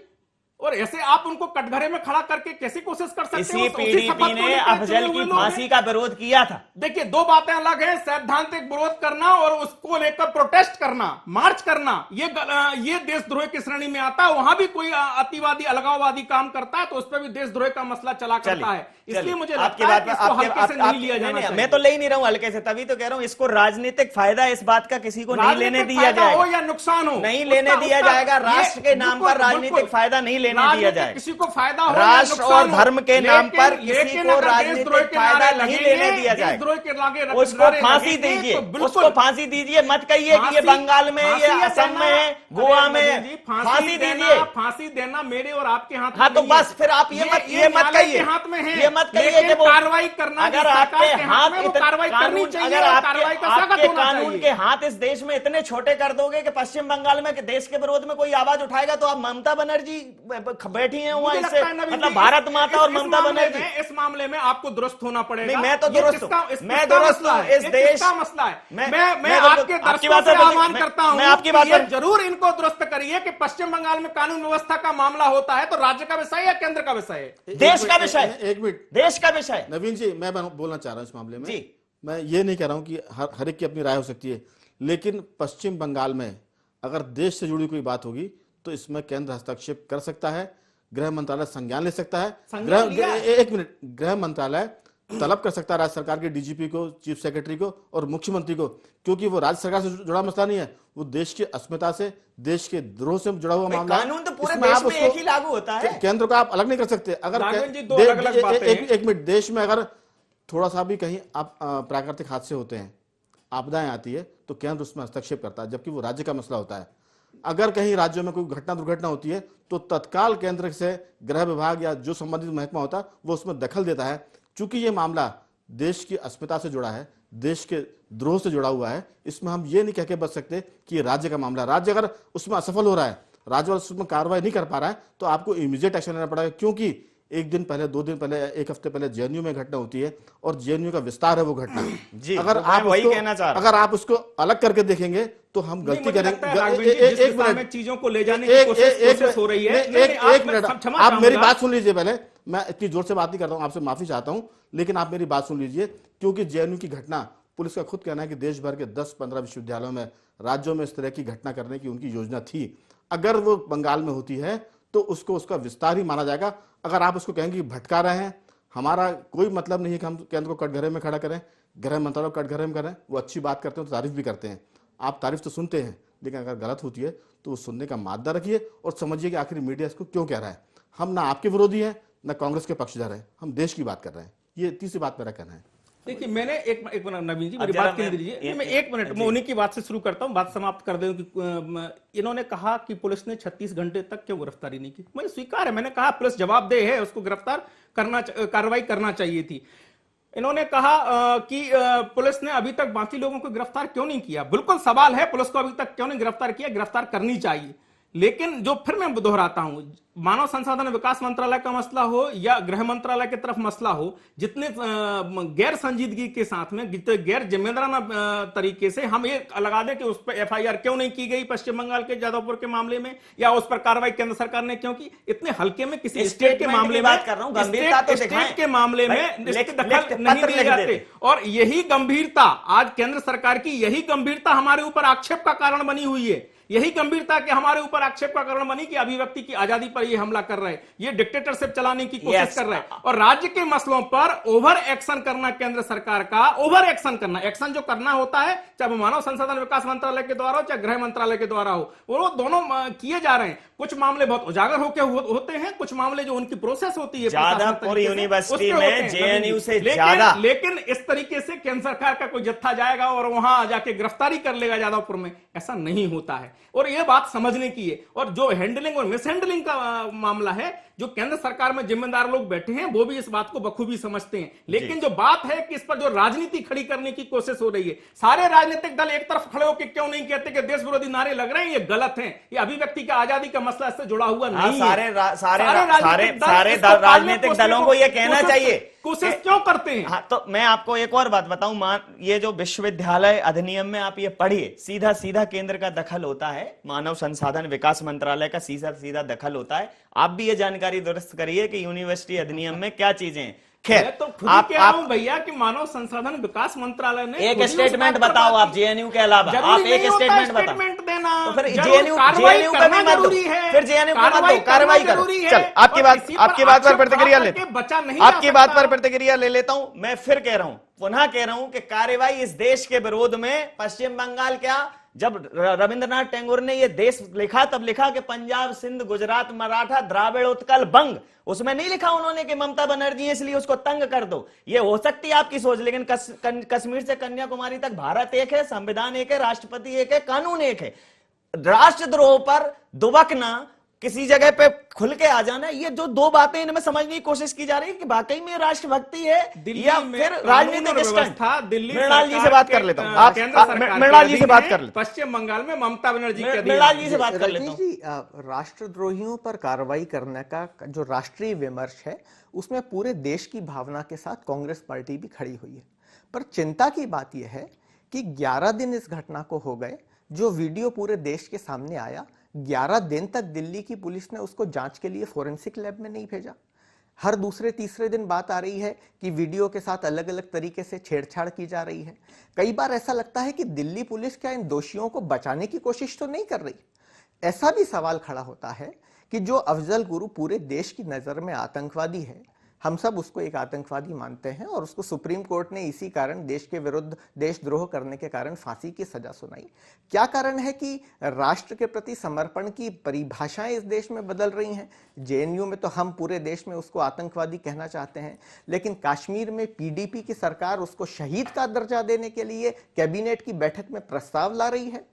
और ऐसे आप उनको कटघरे में खड़ा करके कैसी कोशिश कर सकते
हैं? पीडीपी ने अफजल की फांसी का विरोध किया था।
देखिए, दो बातें अलग हैं, सैद्धांतिक विरोध करना और उसको लेकर प्रोटेस्ट करना, मार्च करना, ये देशद्रोह की श्रेणी में आता है। वहां भी कोई अतिवादी अलगाववादी काम करता है तो उस पर भी देशद्रोह का मसला चला करता है। इसलिए मुझे लगता है कि इसको हल्के से नहीं लिया जाना चाहिए।
मैं तो ले ही नहीं रहा हूं हल्के से, तभी तो कह रहा हूं इसको राजनीतिक फायदा इस बात का किसी को नहीं लेने दिया जाएगा,
हो या नुकसान हो
नहीं लेने दिया जाएगा। राष्ट्र के नाम पर राजनीतिक फायदा नहीं लेने दिया जाएगा,
किसी को फायदा हो,
राष्ट्र और धर्म के नाम पर किसी को राजनीतिक फायदा नहीं लेने दिया जाएगा। उसको फांसी दीजिए, उसको फांसी दीजिए, मत कहिए कि ये बंगाल में, ये असम में है, गोवा में, फांसी दीजिए।
फांसी देना मेरे और आपके हाथ में।
हाँ, तो बस फिर आप ये मत कहिए,
हाथ में है,
ये मत कहिए कि वो
कार्रवाई करना,
अगर आपके हाथ
कार्रवाई करनी चाहिए,
अगर आपके कानून
चाहिए।
के हाथ इस देश में इतने छोटे कर दोगे कि पश्चिम बंगाल में देश के विरोध में कोई आवाज उठाएगा तो आप ममता बनर्जी बैठी हैं वहां, इससे मतलब भारत माता और ममता बनर्जी।
इस मामले में आपको दुरुस्त होना पड़ेगा।
नहीं, मैं तो दुरुस्त हूं, मैं दुरुस्त हूं। इस देश
का मसला है। मैं आपके दर्शकों से आह्वान करता हूं, मैं आपकी बात जरूर इनको दुरुस्त करिए कि पश्चिम बंगाल में कानून व्यवस्था का मामला होता है तो राज्य का विषय या केंद्र का विषय है?
देश का विषय,
एक मिनट,
देश का विषय।
नवीन जी, मैं बोलना चाह रहा हूं इस मामले में। जी, मैं ये नहीं कह रहा हूं कि हर एक की अपनी राय हो सकती है, लेकिन पश्चिम बंगाल में अगर देश से जुड़ी कोई बात होगी तो इसमें केंद्र हस्तक्षेप कर सकता है, गृह मंत्रालय संज्ञान ले सकता है। एक मिनट, गृह मंत्रालय तलब कर सकता है राज्य सरकार के डीजीपी को, चीफ सेक्रेटरी को और मुख्यमंत्री को, क्योंकि वो राज्य सरकार से जुड़ा मसला नहीं है, वो देश की अस्मिता से, देश के द्रोह से जुड़ा हुआ मामला।
कानून तो पूरे देश में एक ही लागू होता है,
केंद्र को आप अलग नहीं कर सकते। अगर एक मिनट, देश में अगर थोड़ा सा भी कहीं आप प्राकृतिक हादसे होते हैं, आपदाएं आती है, तो केंद्र उसमें हस्तक्षेप करता है, जबकि वो राज्य का मसला होता है। अगर कहीं राज्यों में कोई घटना दुर्घटना होती है तो तत्काल केंद्र से गृह विभाग या जो संबंधित महकमा होता है वो उसमें दखल देता है। चूंकि ये मामला देश की अस्मिता से जुड़ा है, देश के द्रोह से जुड़ा हुआ है, इसमें हम ये नहीं कह के बच सकते कि ये राज्य का मामला। राज्य अगर उसमें असफल हो रहा है, राज्य उसमें कार्रवाई नहीं कर पा रहा है, तो आपको इमीडिएट एक्शन लेना पड़ेगा। क्योंकि एक दिन पहले, 2 दिन पहले, एक हफ्ते पहले जेएनयू में घटना होती है और जेएनयू का विस्तार है वो घटना।
जी,
अगर
तो मैं वही कहना चाह रहा हूं।
अगर आप उसको अलग करके देखेंगे तो हम गलती करेंगे।
एक मिनट, चीजों को ले जाने की कोशिश हो रही है।
एक मिनट, आप मेरी बात सुन लीजिए पहले। मैं इतनी जोर से बात नहीं करता हूं, आपसे माफी चाहता हूं, लेकिन आप मेरी बात सुन लीजिए। क्योंकि जेएनयू की घटना, पुलिस का खुद कहना है कि देश भर के 10-15 विश्वविद्यालयों में, राज्यों में इस तरह की घटना करने की उनकी योजना थी। अगर वो बंगाल में होती है तो उसको उसका विस्तार ही माना जाएगा। अगर आप उसको कहेंगे कि भटका रहे हैं, हमारा कोई मतलब नहीं है कि हम केंद्र को कटघरे में खड़ा करें, गृह मंत्रालय को कटघरे में करें। वो अच्छी बात करते हैं तो तारीफ भी करते हैं, आप तारीफ तो सुनते हैं, लेकिन अगर गलत होती है तो वो सुनने का मादा रखिए और समझिए कि आखिर मीडिया इसको क्यों कह रहा है। हम ना आपके विरोधी हैं ना कांग्रेस के पक्षधर हैं, हम देश की बात कर रहे हैं। ये तीसरी बात मेरा कहना है।
देखिए, मैंने एक मिनट नवीन जी, मेरी बात सुन लीजिए। मैं 1 मिनट मैं उन्हीं की बात से शुरू करता हूं, बात समाप्त कर दूं कि इन्होंने कहा कि पुलिस ने 36 घंटे तक क्यों गिरफ्तारी नहीं की। मुझे स्वीकार है, मैंने कहा पुलिस जवाबदेह है, उसको गिरफ्तार करना, कार्रवाई करना चाहिए थी। इन्होंने कहा कि पुलिस ने अभी तक बाकी लोगों को गिरफ्तार क्यों नहीं किया। बिल्कुल सवाल है, पुलिस को अभी तक क्यों नहीं गिरफ्तार किया, गिरफ्तार करनी चाहिए। लेकिन जो फिर मैं दोहराता हूं, मानव संसाधन विकास मंत्रालय का मसला हो या गृह मंत्रालय की तरफ मसला हो, जितने गैर संजीदगी के साथ में, जितने गैर जिम्मेदाराना तरीके से हम ये लगा दें कि उस पर एफआईआर क्यों नहीं की गई पश्चिम बंगाल के जादवपुर के मामले में, या उस पर कार्रवाई केंद्र सरकार ने क्यों की। इतने हल्के में किसी स्टेट के मामले में, स्टेट के मामले में दखल नहीं दिए जाते। और यही गंभीरता आज केंद्र सरकार की, यही गंभीरता हमारे ऊपर आक्षेप का कारण बनी हुई है। यही गंभीरता के हमारे ऊपर आक्षेप का कारण बनी कि अभिव्यक्ति की आजादी पर ये हमला कर रहे हैं, ये डिक्टेटरशिप चलाने की कोशिश कर रहे हैं। और राज्य के मसलों पर ओवर एक्शन करना, केंद्र सरकार का ओवर एक्शन करना, एक्शन जो करना होता है, चाहे मानव संसाधन विकास मंत्रालय के द्वारा हो चाहे गृह मंत्रालय के द्वारा हो, वो दोनों किए जा रहे हैं। कुछ मामले बहुत उजागर होते हैं, कुछ मामले जो उनकी प्रोसेस होती है
जादवपुर यूनिवर्सिटी में जेएनयू से ज्यादा।
लेकिन इस तरीके से केंद्र सरकार का कोई जत्था जाएगा और वहां जाके गिरफ्तारी कर लेगा जादवपुर में, ऐसा नहीं होता है। और यह बात समझने की है। और जो हैंडलिंग और मिसहैंडलिंग का मामला है, जो केंद्र सरकार में जिम्मेदार लोग बैठे हैं वो भी इस बात को बखूबी समझते हैं। लेकिन जो बात है कि इस पर जो राजनीति खड़ी करने की कोशिश हो रही है, सारे राजनीतिक दल एक तरफ खड़े होकर क्यों नहीं कहते कि देश विरोधी नारे लग रहे हैं, ये गलत हैं, ये अभिव्यक्ति का आजादी का मसला इससे जुड़ा हुआ नहीं है।
सारे राजनीतिक दलों को यह कहना चाहिए,
कोशिश क्यों करते हैं।
हाँ, तो मैं आपको एक और बात बताऊं, ये जो विश्वविद्यालय अधिनियम में आप ये पढ़िए, सीधा सीधा केंद्र का दखल होता है, मानव संसाधन विकास मंत्रालय का सीधा सीधा दखल होता है। आप भी ये जानकारी दुरुस्त करिए कि यूनिवर्सिटी अधिनियम में क्या चीजें हैं। खैर,
तो आप भैया कि मानव संसाधन विकास मंत्रालय ने
एक स्टेटमेंट बताओ आप जेएनयू के अलावा, आप एक स्टेटमेंट
देना,
तो फिर जेएनयू का भी मत दो, फिर जेएनयू का मत दो, कार्रवाई करो। चल, आपकी बात पर प्रतिक्रिया ले, आपकी बात पर प्रतिक्रिया ले लेता हूं। मैं फिर कह रहा हूं, पुनः कह रहा हूं कि कार्रवाई इस देश के विरोध में पश्चिम बंगाल क्या, जब रविंद्रनाथ टैगोर ने ये देश लिखा तब लिखा कि पंजाब, सिंध, गुजरात, मराठा, द्राविड़, उत्कल, बंग, उसमें नहीं लिखा उन्होंने कि ममता बनर्जी है इसलिए उसको तंग कर दो। ये हो सकती है आपकी सोच, लेकिन कश्मीर से कन्याकुमारी तक भारत एक है, संविधान एक है, राष्ट्रपति एक है, कानून एक है। राष्ट्रद्रोह पर दुबकना, किसी जगह पे खुल के आ जाना, ये जो दो बातें इनमें समझने की कोशिश की जा रही है कि वाकई में राष्ट्रभक्ति है या फिर राजनीतिक स्टंट। मृणाल जी से बात कर लेता हूं, आप मृणाल जी से बात कर लेते,
पश्चिम बंगाल में ममता बनर्जी,
मृणाल जी से बात कर लेता
हूं। राष्ट्रद्रोहियों पर कार्रवाई करने का जो राष्ट्रीय विमर्श है, उसमें पूरे देश की भावना के साथ कांग्रेस पार्टी भी खड़ी हुई है। पर चिंता की बात यह है कि 11 दिन इस घटना को हो गए, जो वीडियो पूरे देश के सामने आया, 11 दिन तक दिल्ली की पुलिस ने उसको जांच के लिए फोरेंसिक लैब में नहीं भेजा। हर दूसरे तीसरे दिन बात आ रही है कि वीडियो के साथ अलग अलग तरीके से छेड़छाड़ की जा रही है। कई बार ऐसा लगता है कि दिल्ली पुलिस क्या इन दोषियों को बचाने की कोशिश तो नहीं कर रही। ऐसा भी सवाल खड़ा होता है कि जो अफजल गुरु पूरे देश की नजर में आतंकवादी है, हम सब उसको एक आतंकवादी मानते हैं और उसको सुप्रीम कोर्ट ने इसी कारण देश के विरुद्ध देशद्रोह करने के कारण फांसी की सजा सुनाई। क्या कारण है कि राष्ट्र के प्रति समर्पण की परिभाषाएं इस देश में बदल रही हैं। जेएनयू में तो हम पूरे देश में उसको आतंकवादी कहना चाहते हैं, लेकिन कश्मीर में पीडीपी की सरकार उसको शहीद का दर्जा देने के लिए कैबिनेट की बैठक में प्रस्ताव ला रही है।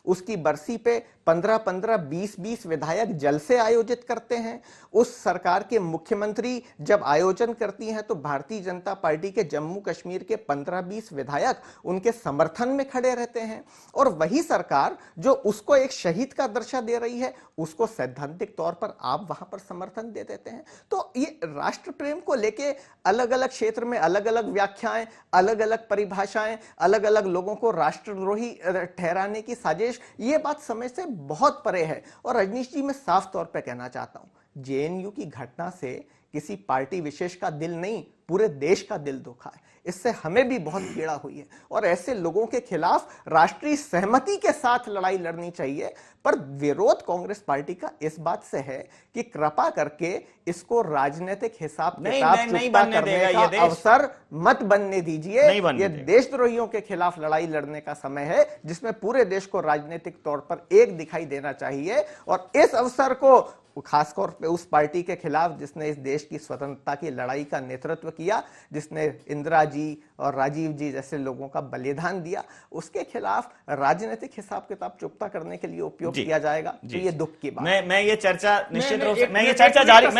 उसकी बरसी पे 15-15, 20-20 विधायक जलसे आयोजित करते हैं। उस सरकार के मुख्यमंत्री जब आयोजन करती हैं तो भारतीय जनता पार्टी के जम्मू कश्मीर के 15-20 विधायक उनके समर्थन में खड़े रहते हैं। और वही सरकार जो उसको एक शहीद का दर्जा दे रही है, उसको सैद्धांतिक तौर पर आप वहां पर समर्थन दे देते हैं। तो ये राष्ट्र प्रेम को लेके अलग अलग क्षेत्र में अलग अलग व्याख्याएं, अलग अलग परिभाषाएं, अलग अलग लोगों को राष्ट्रद्रोही ठहराने की साजिश, ये बात समझ से बहुत परे है। और रजनीश जी, मैं साफ तौर पे कहना चाहता हूं, जेएनयू की घटना से किसी पार्टी विशेष का दिल नहीं, पूरे देश का दिल दुखा है। इससे हमें भी बहुत पीड़ा हुई है और ऐसे लोगों के खिलाफ राष्ट्रीय सहमति के साथ लड़ाई लड़नी चाहिए। पर विरोध कांग्रेस पार्टी का इस बात से है कि कृपा करके इसको राजनीतिक हिसाब किताब चुकता करने का अवसर मत बनने दीजिए। ये देशद्रोहियों के खिलाफ लड़ाई लड़ने का समय है जिसमें पूरे देश को राजनीतिक तौर पर एक दिखाई देना चाहिए। और इस अवसर को खासतौर पे उस पार्टी के खिलाफ जिसने इस देश की स्वतंत्रता की लड़ाई का नेतृत्व किया, जिसने इंदिरा जी और राजीव जी जैसे लोगों का बलिदान दिया, उसके खिलाफ राजनीतिक हिसाब किताब चुकता करने के लिए उपयोग किया जाएगा। तो ये दुख की बात।
मैं ये चर्चा निश्चित रूप से मैं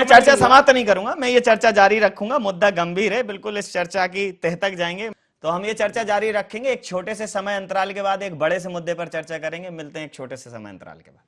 चर्चा समाप्त नहीं करूंगा, मैं ये चर्चा जारी रखूंगा। मुद्दा गंभीर है, बिल्कुल इस चर्चा की तह तक जाएंगे। तो हम ये चर्चा जारी रखेंगे। एक छोटे से समय अंतराल के बाद एक बड़े से मुद्दे पर चर्चा करेंगे। मिलते हैं एक छोटे से समय अंतराल के बाद।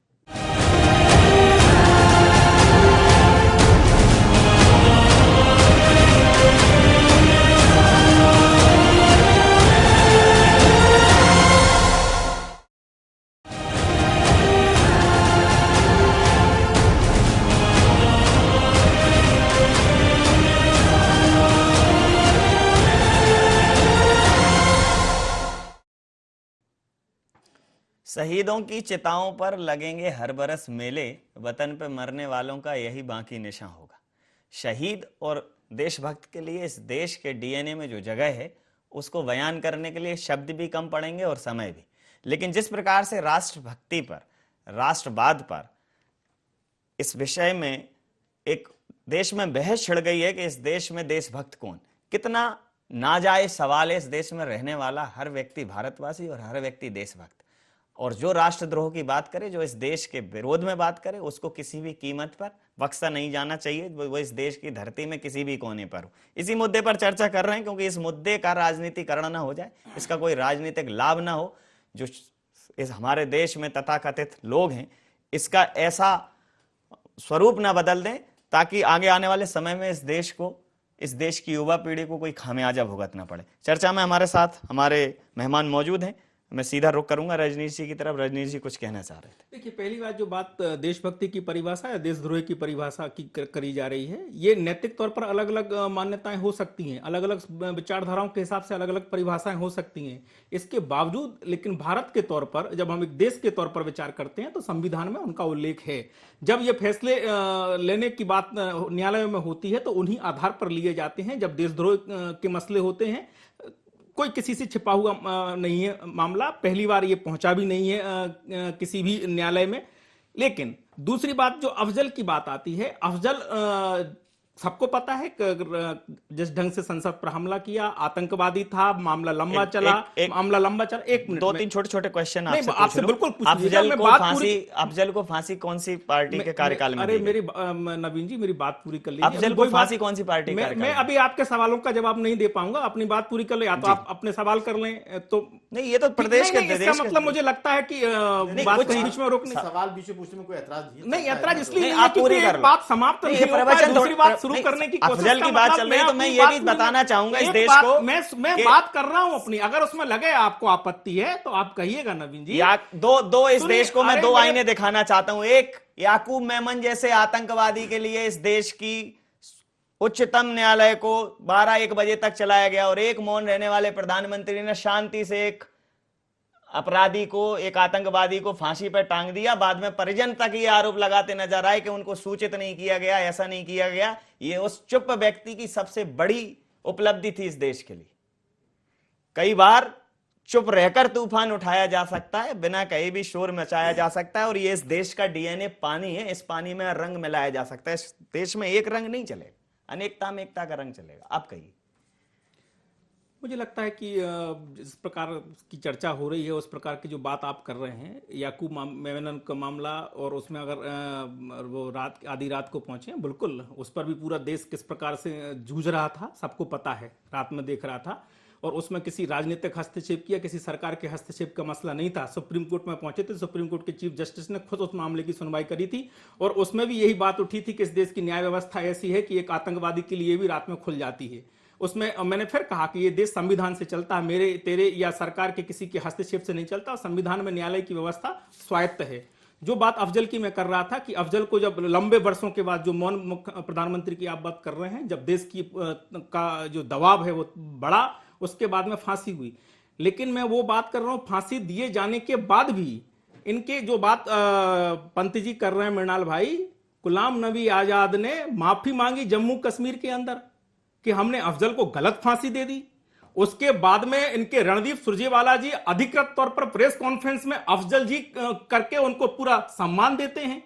शहीदों की चिताओं पर लगेंगे हर बरस मेले, वतन पे मरने वालों का यही बाकी निशा होगा। शहीद और देशभक्त के लिए इस देश के डीएनए में जो जगह है उसको बयान करने के लिए शब्द भी कम पड़ेंगे और समय भी। लेकिन जिस प्रकार से राष्ट्रभक्ति पर, राष्ट्रवाद पर, इस विषय में एक देश में बहस छिड़ गई है कि इस देश में देशभक्त कौन, कितना नाजायज सवाल है। इस देश में रहने वाला हर व्यक्ति भारतवासी और हर व्यक्ति देशभक्त। और जो राष्ट्रद्रोह की बात करे, जो इस देश के विरोध में बात करे, उसको किसी भी कीमत पर बख्शा नहीं जाना चाहिए, वो इस देश की धरती में किसी भी कोने पर हो। इसी मुद्दे पर चर्चा कर रहे हैं क्योंकि इस मुद्दे का राजनीतिकरण ना हो जाए, इसका कोई राजनीतिक लाभ ना हो। जो इस हमारे देश में तथाकथित लोग हैं, इसका ऐसा स्वरूप ना बदल दें ताकि आगे आने वाले समय में इस देश को, इस देश की युवा पीढ़ी को कोई खामियाजा भुगतना पड़े। चर्चा में हमारे साथ हमारे मेहमान मौजूद हैं। मैं सीधा रुख करूंगा रजनीश जी की तरफ। रजनीश जी कुछ कहना चाह रहे थे।
देखिए, पहली बात, जो बात देशभक्ति की परिभाषा या देशद्रोह की परिभाषा की करी जा रही है, ये नैतिक तौर पर अलग अलग मान्यताएं हो सकती हैं, अलग अलग विचारधाराओं के हिसाब से अलग अलग परिभाषाएं हो सकती हैं। इसके बावजूद लेकिन भारत के तौर पर, जब हम एक देश के तौर पर विचार करते हैं तो संविधान में उनका उल्लेख है। जब ये फैसले लेने की बात न्यायालयों में होती है तो उन्हीं आधार पर लिए जाते हैं। जब देशद्रोह के मसले होते हैं, कोई किसी से छिपा हुआ नहीं है मामला, पहली बार ये पहुंचा भी नहीं है किसी भी न्यायालय में। लेकिन दूसरी बात, जो अफजल की बात आती है, अफजल सबको पता है जिस ढंग से संसद पर हमला किया, आतंकवादी था, मामला लंबा चला। एक मिनट,
दो तीन छोटे छोटे क्वेश्चन
आपसे बिल्कुल
अफजल को फांसी कौन सी पार्टी के कार्यकाल में?
अरे मेरी नवीन जी, मेरी बात पूरी कर लीजिए।
अफजल को फांसी कौन सी पार्टी?
मैं अभी आपके सवालों का जवाब नहीं दे पाऊंगा, अपनी बात पूरी कर ले, या तो आप अपने सवाल कर लें। तो
नहीं, ये तो प्रदेश के,
इसका मतलब मुझे लगता है कि बात कहीं बीच में रोकने,
सवाल बीच में पूछने में कोई ऐतराज
नहीं। ऐतराज इसलिए नहीं, बात समाप्त नहीं हो पाई, दूसरी बात शुरू करने की कोशिश।
अफजल की बात चल रही है तो मैं ये भी बताना चाहूंगा इस देश को,
मैं बात कर रहा हूं अपनी। अगर उसमें लगे आपको आपत्ति है तो आप कहिएगा नवीन जी।
दो इस देश को मैं दो आईने दिखाना चाहता हूं। एक, याकूब मेमन जैसे आतंकवादी के लिए इस देश की उच्चतम न्यायालय को 12-1 बजे तक चलाया गया और एक मौन रहने वाले प्रधानमंत्री ने शांति से एक अपराधी को, एक आतंकवादी को फांसी पर टांग दिया। बाद में परिजन तक ये आरोप लगाते नजर आए कि उनको सूचित नहीं किया गया, ऐसा नहीं किया गया। ये उस चुप व्यक्ति की सबसे बड़ी उपलब्धि थी इस देश के लिए। कई बार चुप रहकर तूफान उठाया जा सकता है, बिना कहीं भी शोर मचाया जा सकता है। और ये इस देश का डीएनए पानी है, इस पानी में रंग मिलाया जा सकता है। इस देश में एक रंग नहीं चलेगा, अनेकता में एकता का रंग चलेगा। आप कहिए।
मुझे लगता है कि जिस प्रकार की चर्चा हो रही है, उस प्रकार की जो बात आप कर रहे हैं, याकूब मेमन का मामला, और उसमें अगर वो आधी रात को पहुंचे, बिल्कुल उस पर भी पूरा देश किस प्रकार से जूझ रहा था सबको पता है, रात में देख रहा था, और उसमें किसी राजनीतिक हस्तक्षेप की या किसी सरकार के हस्तक्षेप का मसला नहीं था। सुप्रीम कोर्ट में पहुंचे थे, सुप्रीम कोर्ट के चीफ जस्टिस ने खुद उस मामले की सुनवाई करी थी, और उसमें भी यही बात उठी थी कि इस देश की न्याय व्यवस्था ऐसी है कि एक आतंकवादी के लिए भी रात में खुल जाती है। उसमें मैंने फिर कहा कि ये देश संविधान से चलता है, मेरे तेरे या सरकार के किसी के हस्तक्षेप से नहीं चलता, और संविधान में न्यायालय की व्यवस्था स्वायत्त है। जो बात अफजल की मैं कर रहा था कि अफजल को जब लंबे वर्षों के बाद, जो मौन प्रधानमंत्री की आप बात कर रहे हैं, जब देश की का जो दबाव है वो बढ़ा, उसके बाद में फांसी हुई। लेकिन मैं वो बात कर रहा हूं, फांसी दिए जाने के बाद भी इनके जो बात पंत जी कर रहे हैं, मृणाल भाई, गुलाम नबी आजाद ने माफी मांगी जम्मू कश्मीर के अंदर कि हमने अफजल को गलत फांसी दे दी। उसके बाद में इनके रणदीप सुरजेवाला जी अधिकृत तौर पर प्रेस कॉन्फ्रेंस में अफजल जी करके उनको पूरा सम्मान देते हैं।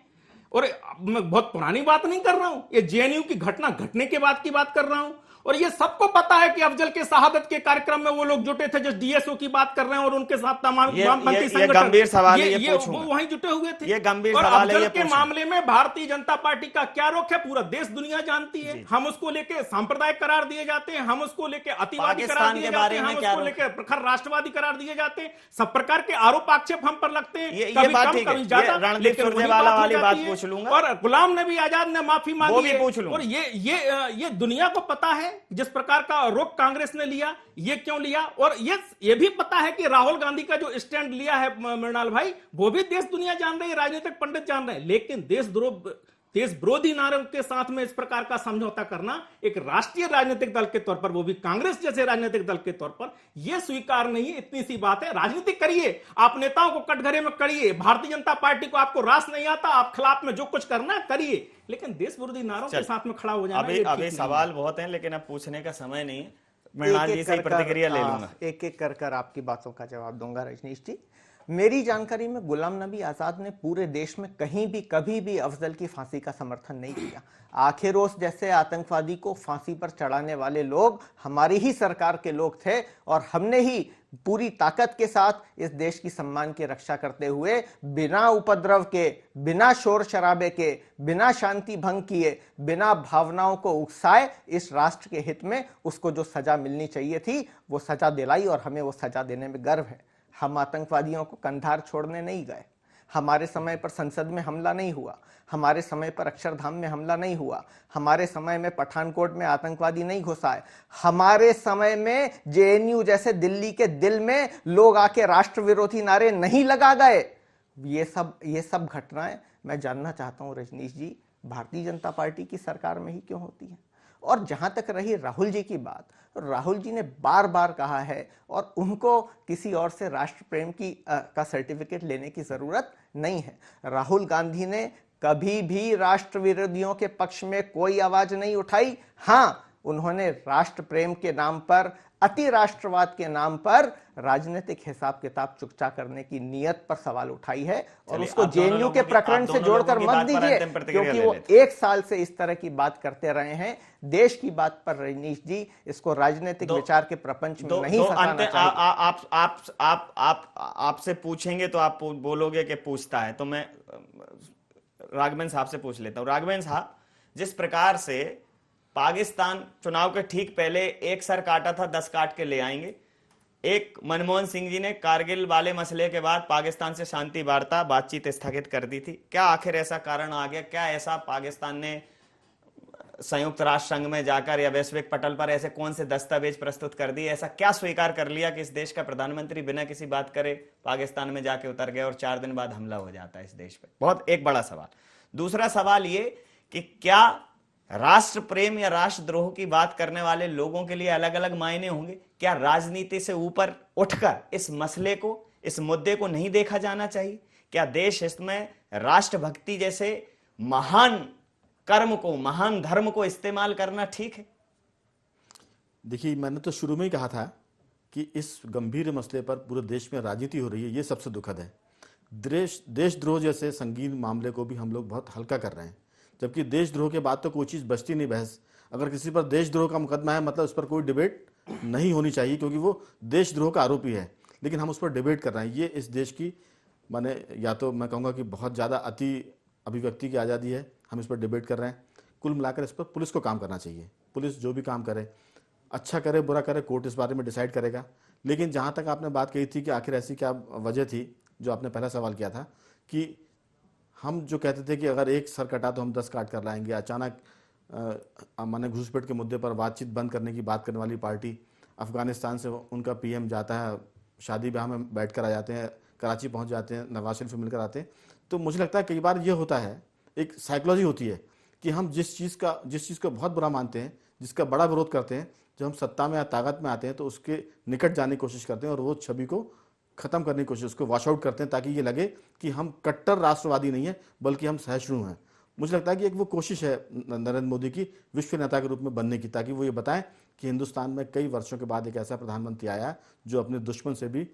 और मैं बहुत पुरानी बात नहीं कर रहा हूं, ये जेएनयू की घटना घटने के बाद की बात कर रहा हूं, और ये सबको पता है कि अफजल के शहादत के कार्यक्रम में वो लोग जुटे थे जो डीएसओ की बात कर रहे हैं, और उनके साथ तमाम
गंभीर सवाल है, ये
वो वहीं जुटे हुए थे।
ये गंभीर
और
सवाल है,
अफजल के मामले में भारतीय जनता पार्टी का क्या रुख है पूरा देश दुनिया जानती है। हम उसको लेके सांप्रदायिक करार दिए जाते हैं, हम उसको लेके अतिवादी करार दिए जाते हैं, हम उसको लेके प्रखर राष्ट्रवादी करार दिए जाते हैं, सब प्रकार के आरोप आक्षेप हम पर लगते हैं, कभी कम कभी ज्यादा, लेकिन
वाली बात पूछ लूंगा।
और गुलाम नबी आजाद ने माफी मांगी है, और ये दुनिया को पता है जिस प्रकार का रुख कांग्रेस ने लिया, ये क्यों लिया, और ये भी पता है कि राहुल गांधी का जो स्टैंड लिया है मृणाल भाई, वो भी देश दुनिया जान रही है, राजनीतिक पंडित जान रहे हैं। लेकिन देश विरोधी नारों के साथ में इस प्रकार का समझौता करना एक राष्ट्रीय राजनीतिक दल के तौर पर, वो भी कांग्रेस जैसे राजनीतिक दल के तौर पर, यह स्वीकार नहीं है। इतनी सी बात है, राजनीति करिए, आप नेताओं को कटघरे में करिए, भारतीय जनता पार्टी को आपको रास नहीं आता, आप खिलाफ में जो कुछ करना करिए, लेकिन देश विरोधी नारों के साथ में खड़ा हो जाना।
अभी सवाल बहुत हैं, लेकिन अब पूछने का समय नहीं है। मृणाल जी से प्रतिक्रिया ले लूंगा,
एक एक कर आपकी बातों का जवाब दूंगा। रजनीश जी, मेरी जानकारी में गुलाम नबी आजाद ने पूरे देश में कहीं भी कभी भी अफजल की फांसी का समर्थन नहीं किया। आखिरोस जैसे आतंकवादी को फांसी पर चढ़ाने वाले लोग हमारी ही सरकार के लोग थे, और हमने ही पूरी ताकत के साथ इस देश की सम्मान की रक्षा करते हुए बिना उपद्रव के, बिना शोर शराबे के, बिना शांति भंग किए, बिना भावनाओं को उकसाए, इस राष्ट्र के हित में उसको जो सजा मिलनी चाहिए थी वो सजा दिलाई, और हमें वो सजा देने में गर्व है। हम आतंकवादियों को कंधार छोड़ने नहीं गए। हमारे समय पर संसद में हमला नहीं हुआ, हमारे समय पर अक्षरधाम में हमला नहीं हुआ, हमारे समय में पठानकोट में आतंकवादी नहीं घुसाए, हमारे समय में जेएनयू जैसे दिल्ली के दिल में लोग आके राष्ट्र विरोधी नारे नहीं लगा गए। ये सब घटनाएं मैं जानना चाहता हूं रजनीश जी, भारतीय जनता पार्टी की सरकार में ही क्यों होती है? और जहां तक रही राहुल जी की बात, राहुल जी ने बार बार कहा है, और उनको किसी और से राष्ट्र प्रेम का सर्टिफिकेट लेने की जरूरत नहीं है। राहुल गांधी ने कभी भी राष्ट्र विरोधियों के पक्ष में कोई आवाज नहीं उठाई। हाँ, उन्होंने राष्ट्र प्रेम के नाम पर, अति राष्ट्रवाद के नाम पर राजनीतिक हिसाब किताब चुकता करने की नीयत पर सवाल उठाई है, और उसको जेएनयू के प्रकरण से जोड़कर मत दीजिए, क्योंकि वो 1 साल से इस तरह की बात करते रहे हैं। देश की बात पर रजनीश जी इसको राजनीतिक विचार के प्रपंच में नहीं फंसाना चाहिए।
आपसे पूछेंगे तो आप बोलोगे कि पूछता है, तो मैं राघवेंद्र साहब से पूछ लेता हूं। राघवेंद्र साहब, जिस प्रकार से पाकिस्तान चुनाव के ठीक पहले एक सर काटा था, 10 काट के ले आएंगे, एक मनमोहन सिंह जी ने कारगिल वाले मसले के बाद पाकिस्तान से शांति वार्ता बातचीत स्थगित कर दी थी। क्या आखिर ऐसा कारण आ गया? क्या ऐसा पाकिस्तान ने संयुक्त राष्ट्र संघ में जाकर या वैश्विक पटल पर ऐसे कौन से दस्तावेज प्रस्तुत कर दिए? ऐसा क्या स्वीकार कर लिया कि इस देश का प्रधानमंत्री बिना किसी बात करे पाकिस्तान में जाके उतर गए और 4 दिन बाद हमला हो जाता है इस देश पे? बहुत एक बड़ा सवाल। दूसरा सवाल ये कि क्या राष्ट्र प्रेम या राष्ट्रद्रोह की बात करने वाले लोगों के लिए अलग अलग मायने होंगे? क्या राजनीति से ऊपर उठकर इस मसले को, इस मुद्दे को नहीं देखा जाना चाहिए? क्या देश इसमें राष्ट्रभक्ति जैसे महान कर्म को, महान धर्म को इस्तेमाल करना ठीक है?
देखिए, मैंने तो शुरू में ही कहा था कि इस गंभीर मसले पर पूरे देश में राजनीति हो रही है, ये सबसे दुखद है। देशद्रोह जैसे संगीन मामले को भी हम लोग बहुत हल्का कर रहे हैं, जबकि देशद्रोह के बाद तो कोई चीज़ बचती नहीं बहस। अगर किसी पर देशद्रोह का मुकदमा है, मतलब उस पर कोई डिबेट नहीं होनी चाहिए, क्योंकि वो देशद्रोह का आरोपी है। लेकिन हम उस पर डिबेट कर रहे हैं। ये इस देश की माने, या तो मैं कहूँगा कि बहुत ज़्यादा अति अभिव्यक्ति की आज़ादी है, हम इस पर डिबेट कर रहे हैं। कुल मिलाकर इस पर पुलिस को काम करना चाहिए। पुलिस जो भी काम करे, अच्छा करे बुरा करे, कोर्ट इस बारे में डिसाइड करेगा। लेकिन जहाँ तक आपने बात कही थी कि आखिर ऐसी क्या वजह थी, जो आपने पहला सवाल किया था कि हम जो कहते थे कि अगर एक सर कटा तो हम 10 काट कर लाएंगे, अचानक माने घुसपैठ के मुद्दे पर बातचीत बंद करने की बात करने वाली पार्टी, अफगानिस्तान से उनका पीएम जाता है, शादी ब्याह में बैठ कर आ जाते हैं, कराची पहुंच जाते हैं, नवाज शरीफ से मिलकर आते हैं। तो मुझे लगता है कई बार ये होता है, एक साइकोलॉजी होती है कि हम जिस चीज़ को बहुत बुरा मानते हैं, जिसका बड़ा विरोध करते हैं, जब हम सत्ता में या ताकत में आते हैं तो उसके निकट जाने की कोशिश करते हैं और वो छवि को खत्म करने की कोशिश, उसको वॉश आउट करते हैं, ताकि ये लगे कि हम कट्टर राष्ट्रवादी नहीं है बल्कि हम सहिष्णु हैं। मुझे लगता है कि एक वो कोशिश है नरेंद्र मोदी की विश्व नेता के रूप में बनने की, ताकि वो ये बताएं कि हिंदुस्तान में कई वर्षों के बाद एक ऐसा प्रधानमंत्री आया जो अपने दुश्मन से भी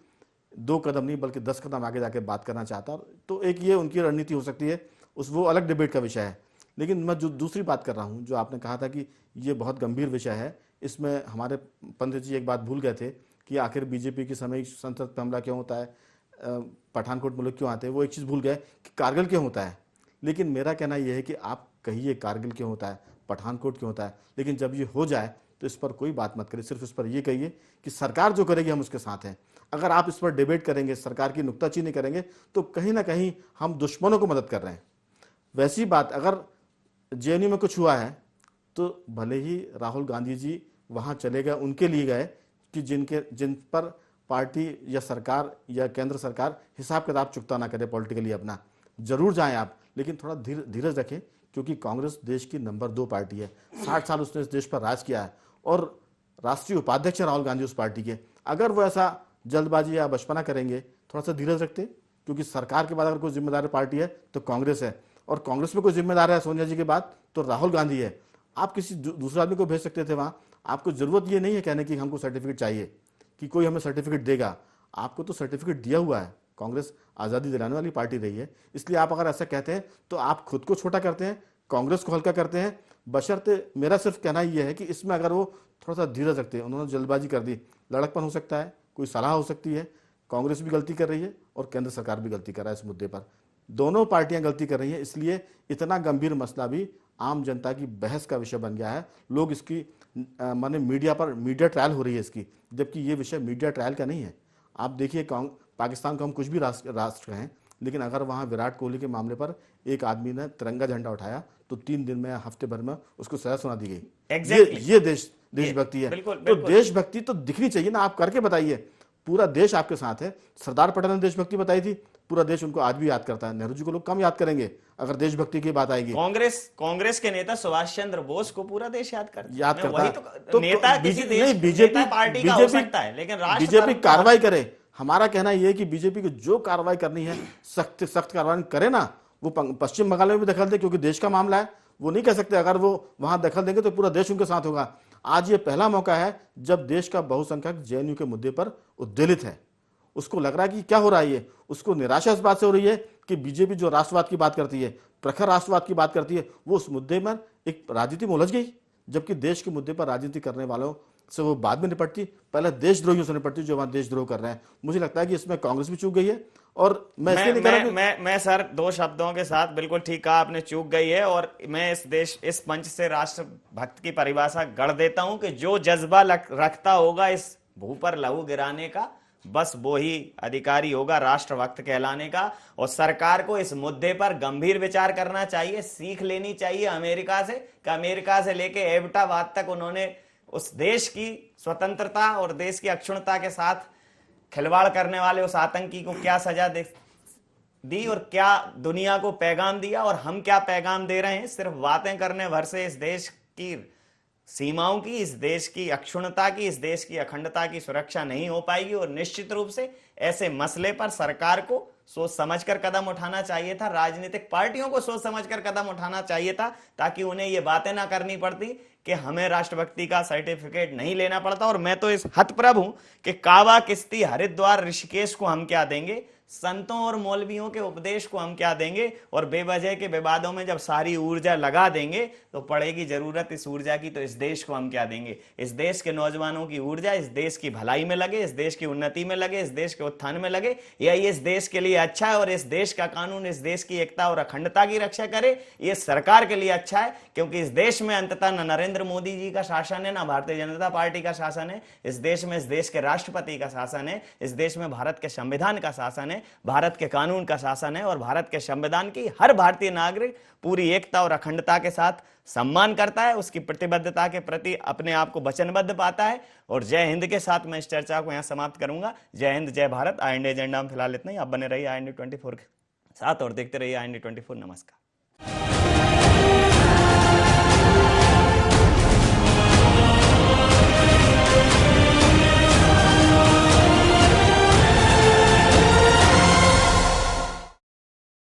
2 कदम नहीं बल्कि 10 कदम आगे जाकर बात करना चाहता है। तो एक ये उनकी रणनीति हो सकती है, वो अलग डिबेट का विषय है। लेकिन मैं जो दूसरी बात कर रहा हूँ, जो आपने कहा था कि ये बहुत गंभीर विषय है, इसमें हमारे पंडित जी एक बात भूल गए थे कि आखिर बीजेपी के समय संसद पर हमला क्यों होता है, पठानकोट मुल्क क्यों आते हैं, वो एक चीज़ भूल गए कि कारगिल क्यों होता है। लेकिन मेरा कहना यह है कि आप कहिए कारगिल क्यों होता है, पठानकोट क्यों होता है, लेकिन जब ये हो जाए तो इस पर कोई बात मत करिए, सिर्फ इस पर यह कहिए कि सरकार जो करेगी हम उसके साथ हैं। अगर आप इस पर डिबेट करेंगे, सरकार की नुक्ताचीनी करेंगे, तो कहीं ना कहीं हम दुश्मनों को मदद कर रहे हैं। वैसी बात अगर जेएनयू में कुछ हुआ है तो भले ही राहुल गांधी जी वहाँ चले गए, उनके लिए गए कि जिन पर पार्टी या सरकार या केंद्र सरकार हिसाब किताब चुकता ना करे पॉलिटिकली अपना, जरूर जाएं आप, लेकिन थोड़ा धीरज रखें, क्योंकि कांग्रेस देश की नंबर 2 पार्टी है। 60 साल उसने इस देश पर राज किया है और राष्ट्रीय उपाध्यक्ष राहुल गांधी उस पार्टी के। अगर वो ऐसा जल्दबाजी या बचपना करेंगे, थोड़ा सा धीरज रखते, क्योंकि सरकार के बाद अगर कोई जिम्मेदार पार्टी है तो कांग्रेस है, और कांग्रेस में कोई जिम्मेदार है सोनिया जी के बाद तो राहुल गांधी है। आप किसी दूसरे आदमी को भेज सकते थे वहाँ, आपको जरूरत ये नहीं है कहने की हमको सर्टिफिकेट चाहिए कि कोई हमें सर्टिफिकेट देगा। आपको तो सर्टिफिकेट दिया हुआ है, कांग्रेस आज़ादी दिलाने वाली पार्टी रही है। इसलिए आप अगर ऐसा कहते हैं तो आप खुद को छोटा करते हैं, कांग्रेस को हल्का करते हैं। बशर्ते मेरा सिर्फ कहना यह है कि इसमें अगर वो थोड़ा सा धीरज रखते हैं, उन्होंने जल्दबाजी कर दी, लड़कपन हो सकता है, कोई सलाह हो सकती है। कांग्रेस भी गलती कर रही है और केंद्र सरकार भी गलती कर रहा है इस मुद्दे पर, दोनों पार्टियां गलती कर रही हैं। इसलिए इतना गंभीर मसला भी आम जनता की बहस का विषय बन गया है। लोग इसकी माने मीडिया ट्रायल हो रही है इसकी, जबकि ये विषय मीडिया ट्रायल का नहीं है। आप देखिए पाकिस्तान को हम कुछ भी राष्ट्र कहें, लेकिन अगर वहाँ विराट कोहली के मामले पर एक आदमी ने तिरंगा झंडा उठाया तो 3 दिन में, हफ्ते भर में उसको सजा सुना दी गई। ये देशभक्ति है। तो देशभक्ति तो दिखनी चाहिए ना, आप करके बताइए। पूरा देश आपके साथ है। सरदार पटेल ने देशभक्ति बताई थी, पूरा देश उनको आज भी याद करता है। नेहरू जी को लोग कम याद करेंगे अगर देशभक्ति की बात आएगी।
कांग्रेस के नेता सुभाष चंद्र बोस को पूरा देश याद करता
है।
तो नेता किसी देश बीजेपी पार्टी का हो सकता है, लेकिन
बीजेपी कार्रवाई करे। हमारा कहना यह है कि बीजेपी को जो कार्रवाई करनी है सख्त कार्रवाई करे ना। वो पश्चिम बंगाल में भी दखल दे, क्योंकि देश का मामला है। वो नहीं कह सकते अगर वो वहां दखल देंगे तो पूरा देश उनके साथ होगा। आज ये पहला मौका है जब देश का बहुसंख्यक जेएनयू के मुद्दे पर उद्वेलित है। उसको लग रहा है कि क्या हो रहा है, ये उसको निराशा इस बात से हो रही है कि बीजेपी जो राष्ट्रवाद की बात करती है, प्रखर राष्ट्रवाद की बात करती है, वो उस मुद्दे में एक राजनीति में उलझ गई। जबकि देश के मुद्दे पर राजनीति करने वालों से वो बाद में निपटती, पहले देशद्रोहियों से निपटती जो वहां देशद्रोह कर रहे हैं। मुझे लगता है कि इसमें कांग्रेस भी चूक गई है। और
मैं सर 2 शब्दों के साथ, बिल्कुल ठीक कहा आपने, चूक गई है। और मैं इस मंच से राष्ट्रभक्त की परिभाषा गढ़ देता हूं कि जो जज्बा रखता होगा इस भू पर लहू गिराने का, बस वो ही अधिकारी होगा राष्ट्रभक्त कहलाने का। और सरकार को इस मुद्दे पर गंभीर विचार करना चाहिए, सीख लेनी चाहिए अमेरिका से, कि अमेरिका से लेके एबटाबाद तक उन्होंने उस देश की स्वतंत्रता और देश की अक्षुण्णता के साथ खिलवाड़ करने वाले उस आतंकी को क्या सजा दी और क्या दुनिया को पैगाम दिया, और हम क्या पैगाम दे रहे हैं। सिर्फ बातें करने भर से इस देश की सीमाओं की, इस देश की अक्षुण्णता की, इस देश की अखंडता की सुरक्षा नहीं हो पाएगी। और निश्चित रूप से ऐसे मसले पर सरकार को सोच समझकर कदम उठाना चाहिए था, राजनीतिक पार्टियों को सोच समझकर कदम उठाना चाहिए था, ताकि उन्हें ये बातें ना करनी पड़ती कि हमें राष्ट्रभक्ति का सर्टिफिकेट नहीं लेना पड़ता। और मैं तो इस हतप्रभ हूं कि काबा, किश्ती, हरिद्वार, ऋषिकेश को हम क्या देंगे, संतों और मौलवियों के उपदेश को हम क्या देंगे? और बेवजह के विवादों में जब सारी ऊर्जा लगा देंगे तो पड़ेगी जरूरत इस ऊर्जा की, तो इस देश को हम क्या देंगे? इस देश के नौजवानों की ऊर्जा इस देश की भलाई में लगे, इस देश की उन्नति में लगे, इस देश के उत्थान में लगे, या ये इस देश के लिए अच्छा है और इस देश का कानून इस देश की एकता और अखंडता की रक्षा करे, ये सरकार के लिए अच्छा है? क्योंकि इस देश में अंततः न नरेंद्र मोदी जी का शासन है, ना भारतीय जनता पार्टी का शासन है, इस देश में इस देश के राष्ट्रपति का शासन है, इस देश में भारत के संविधान का शासन है, भारत के कानून का शासन है, और भारत के संविधान की हर भारतीय नागरिक पूरी एकता और अखंडता के साथ सम्मान करता है, उसकी प्रतिबद्धता के प्रति अपने आप को वचनबद्ध पाता है। और जय हिंद के साथ मैं इस चर्चा को यहां समाप्त करूंगा। जय हिंद, जय भारत। IND एजेंडा में फिलहाल इतना ही। आप बने रहिए IND 24 के साथ और देखते रहिए IND 24। नमस्कार।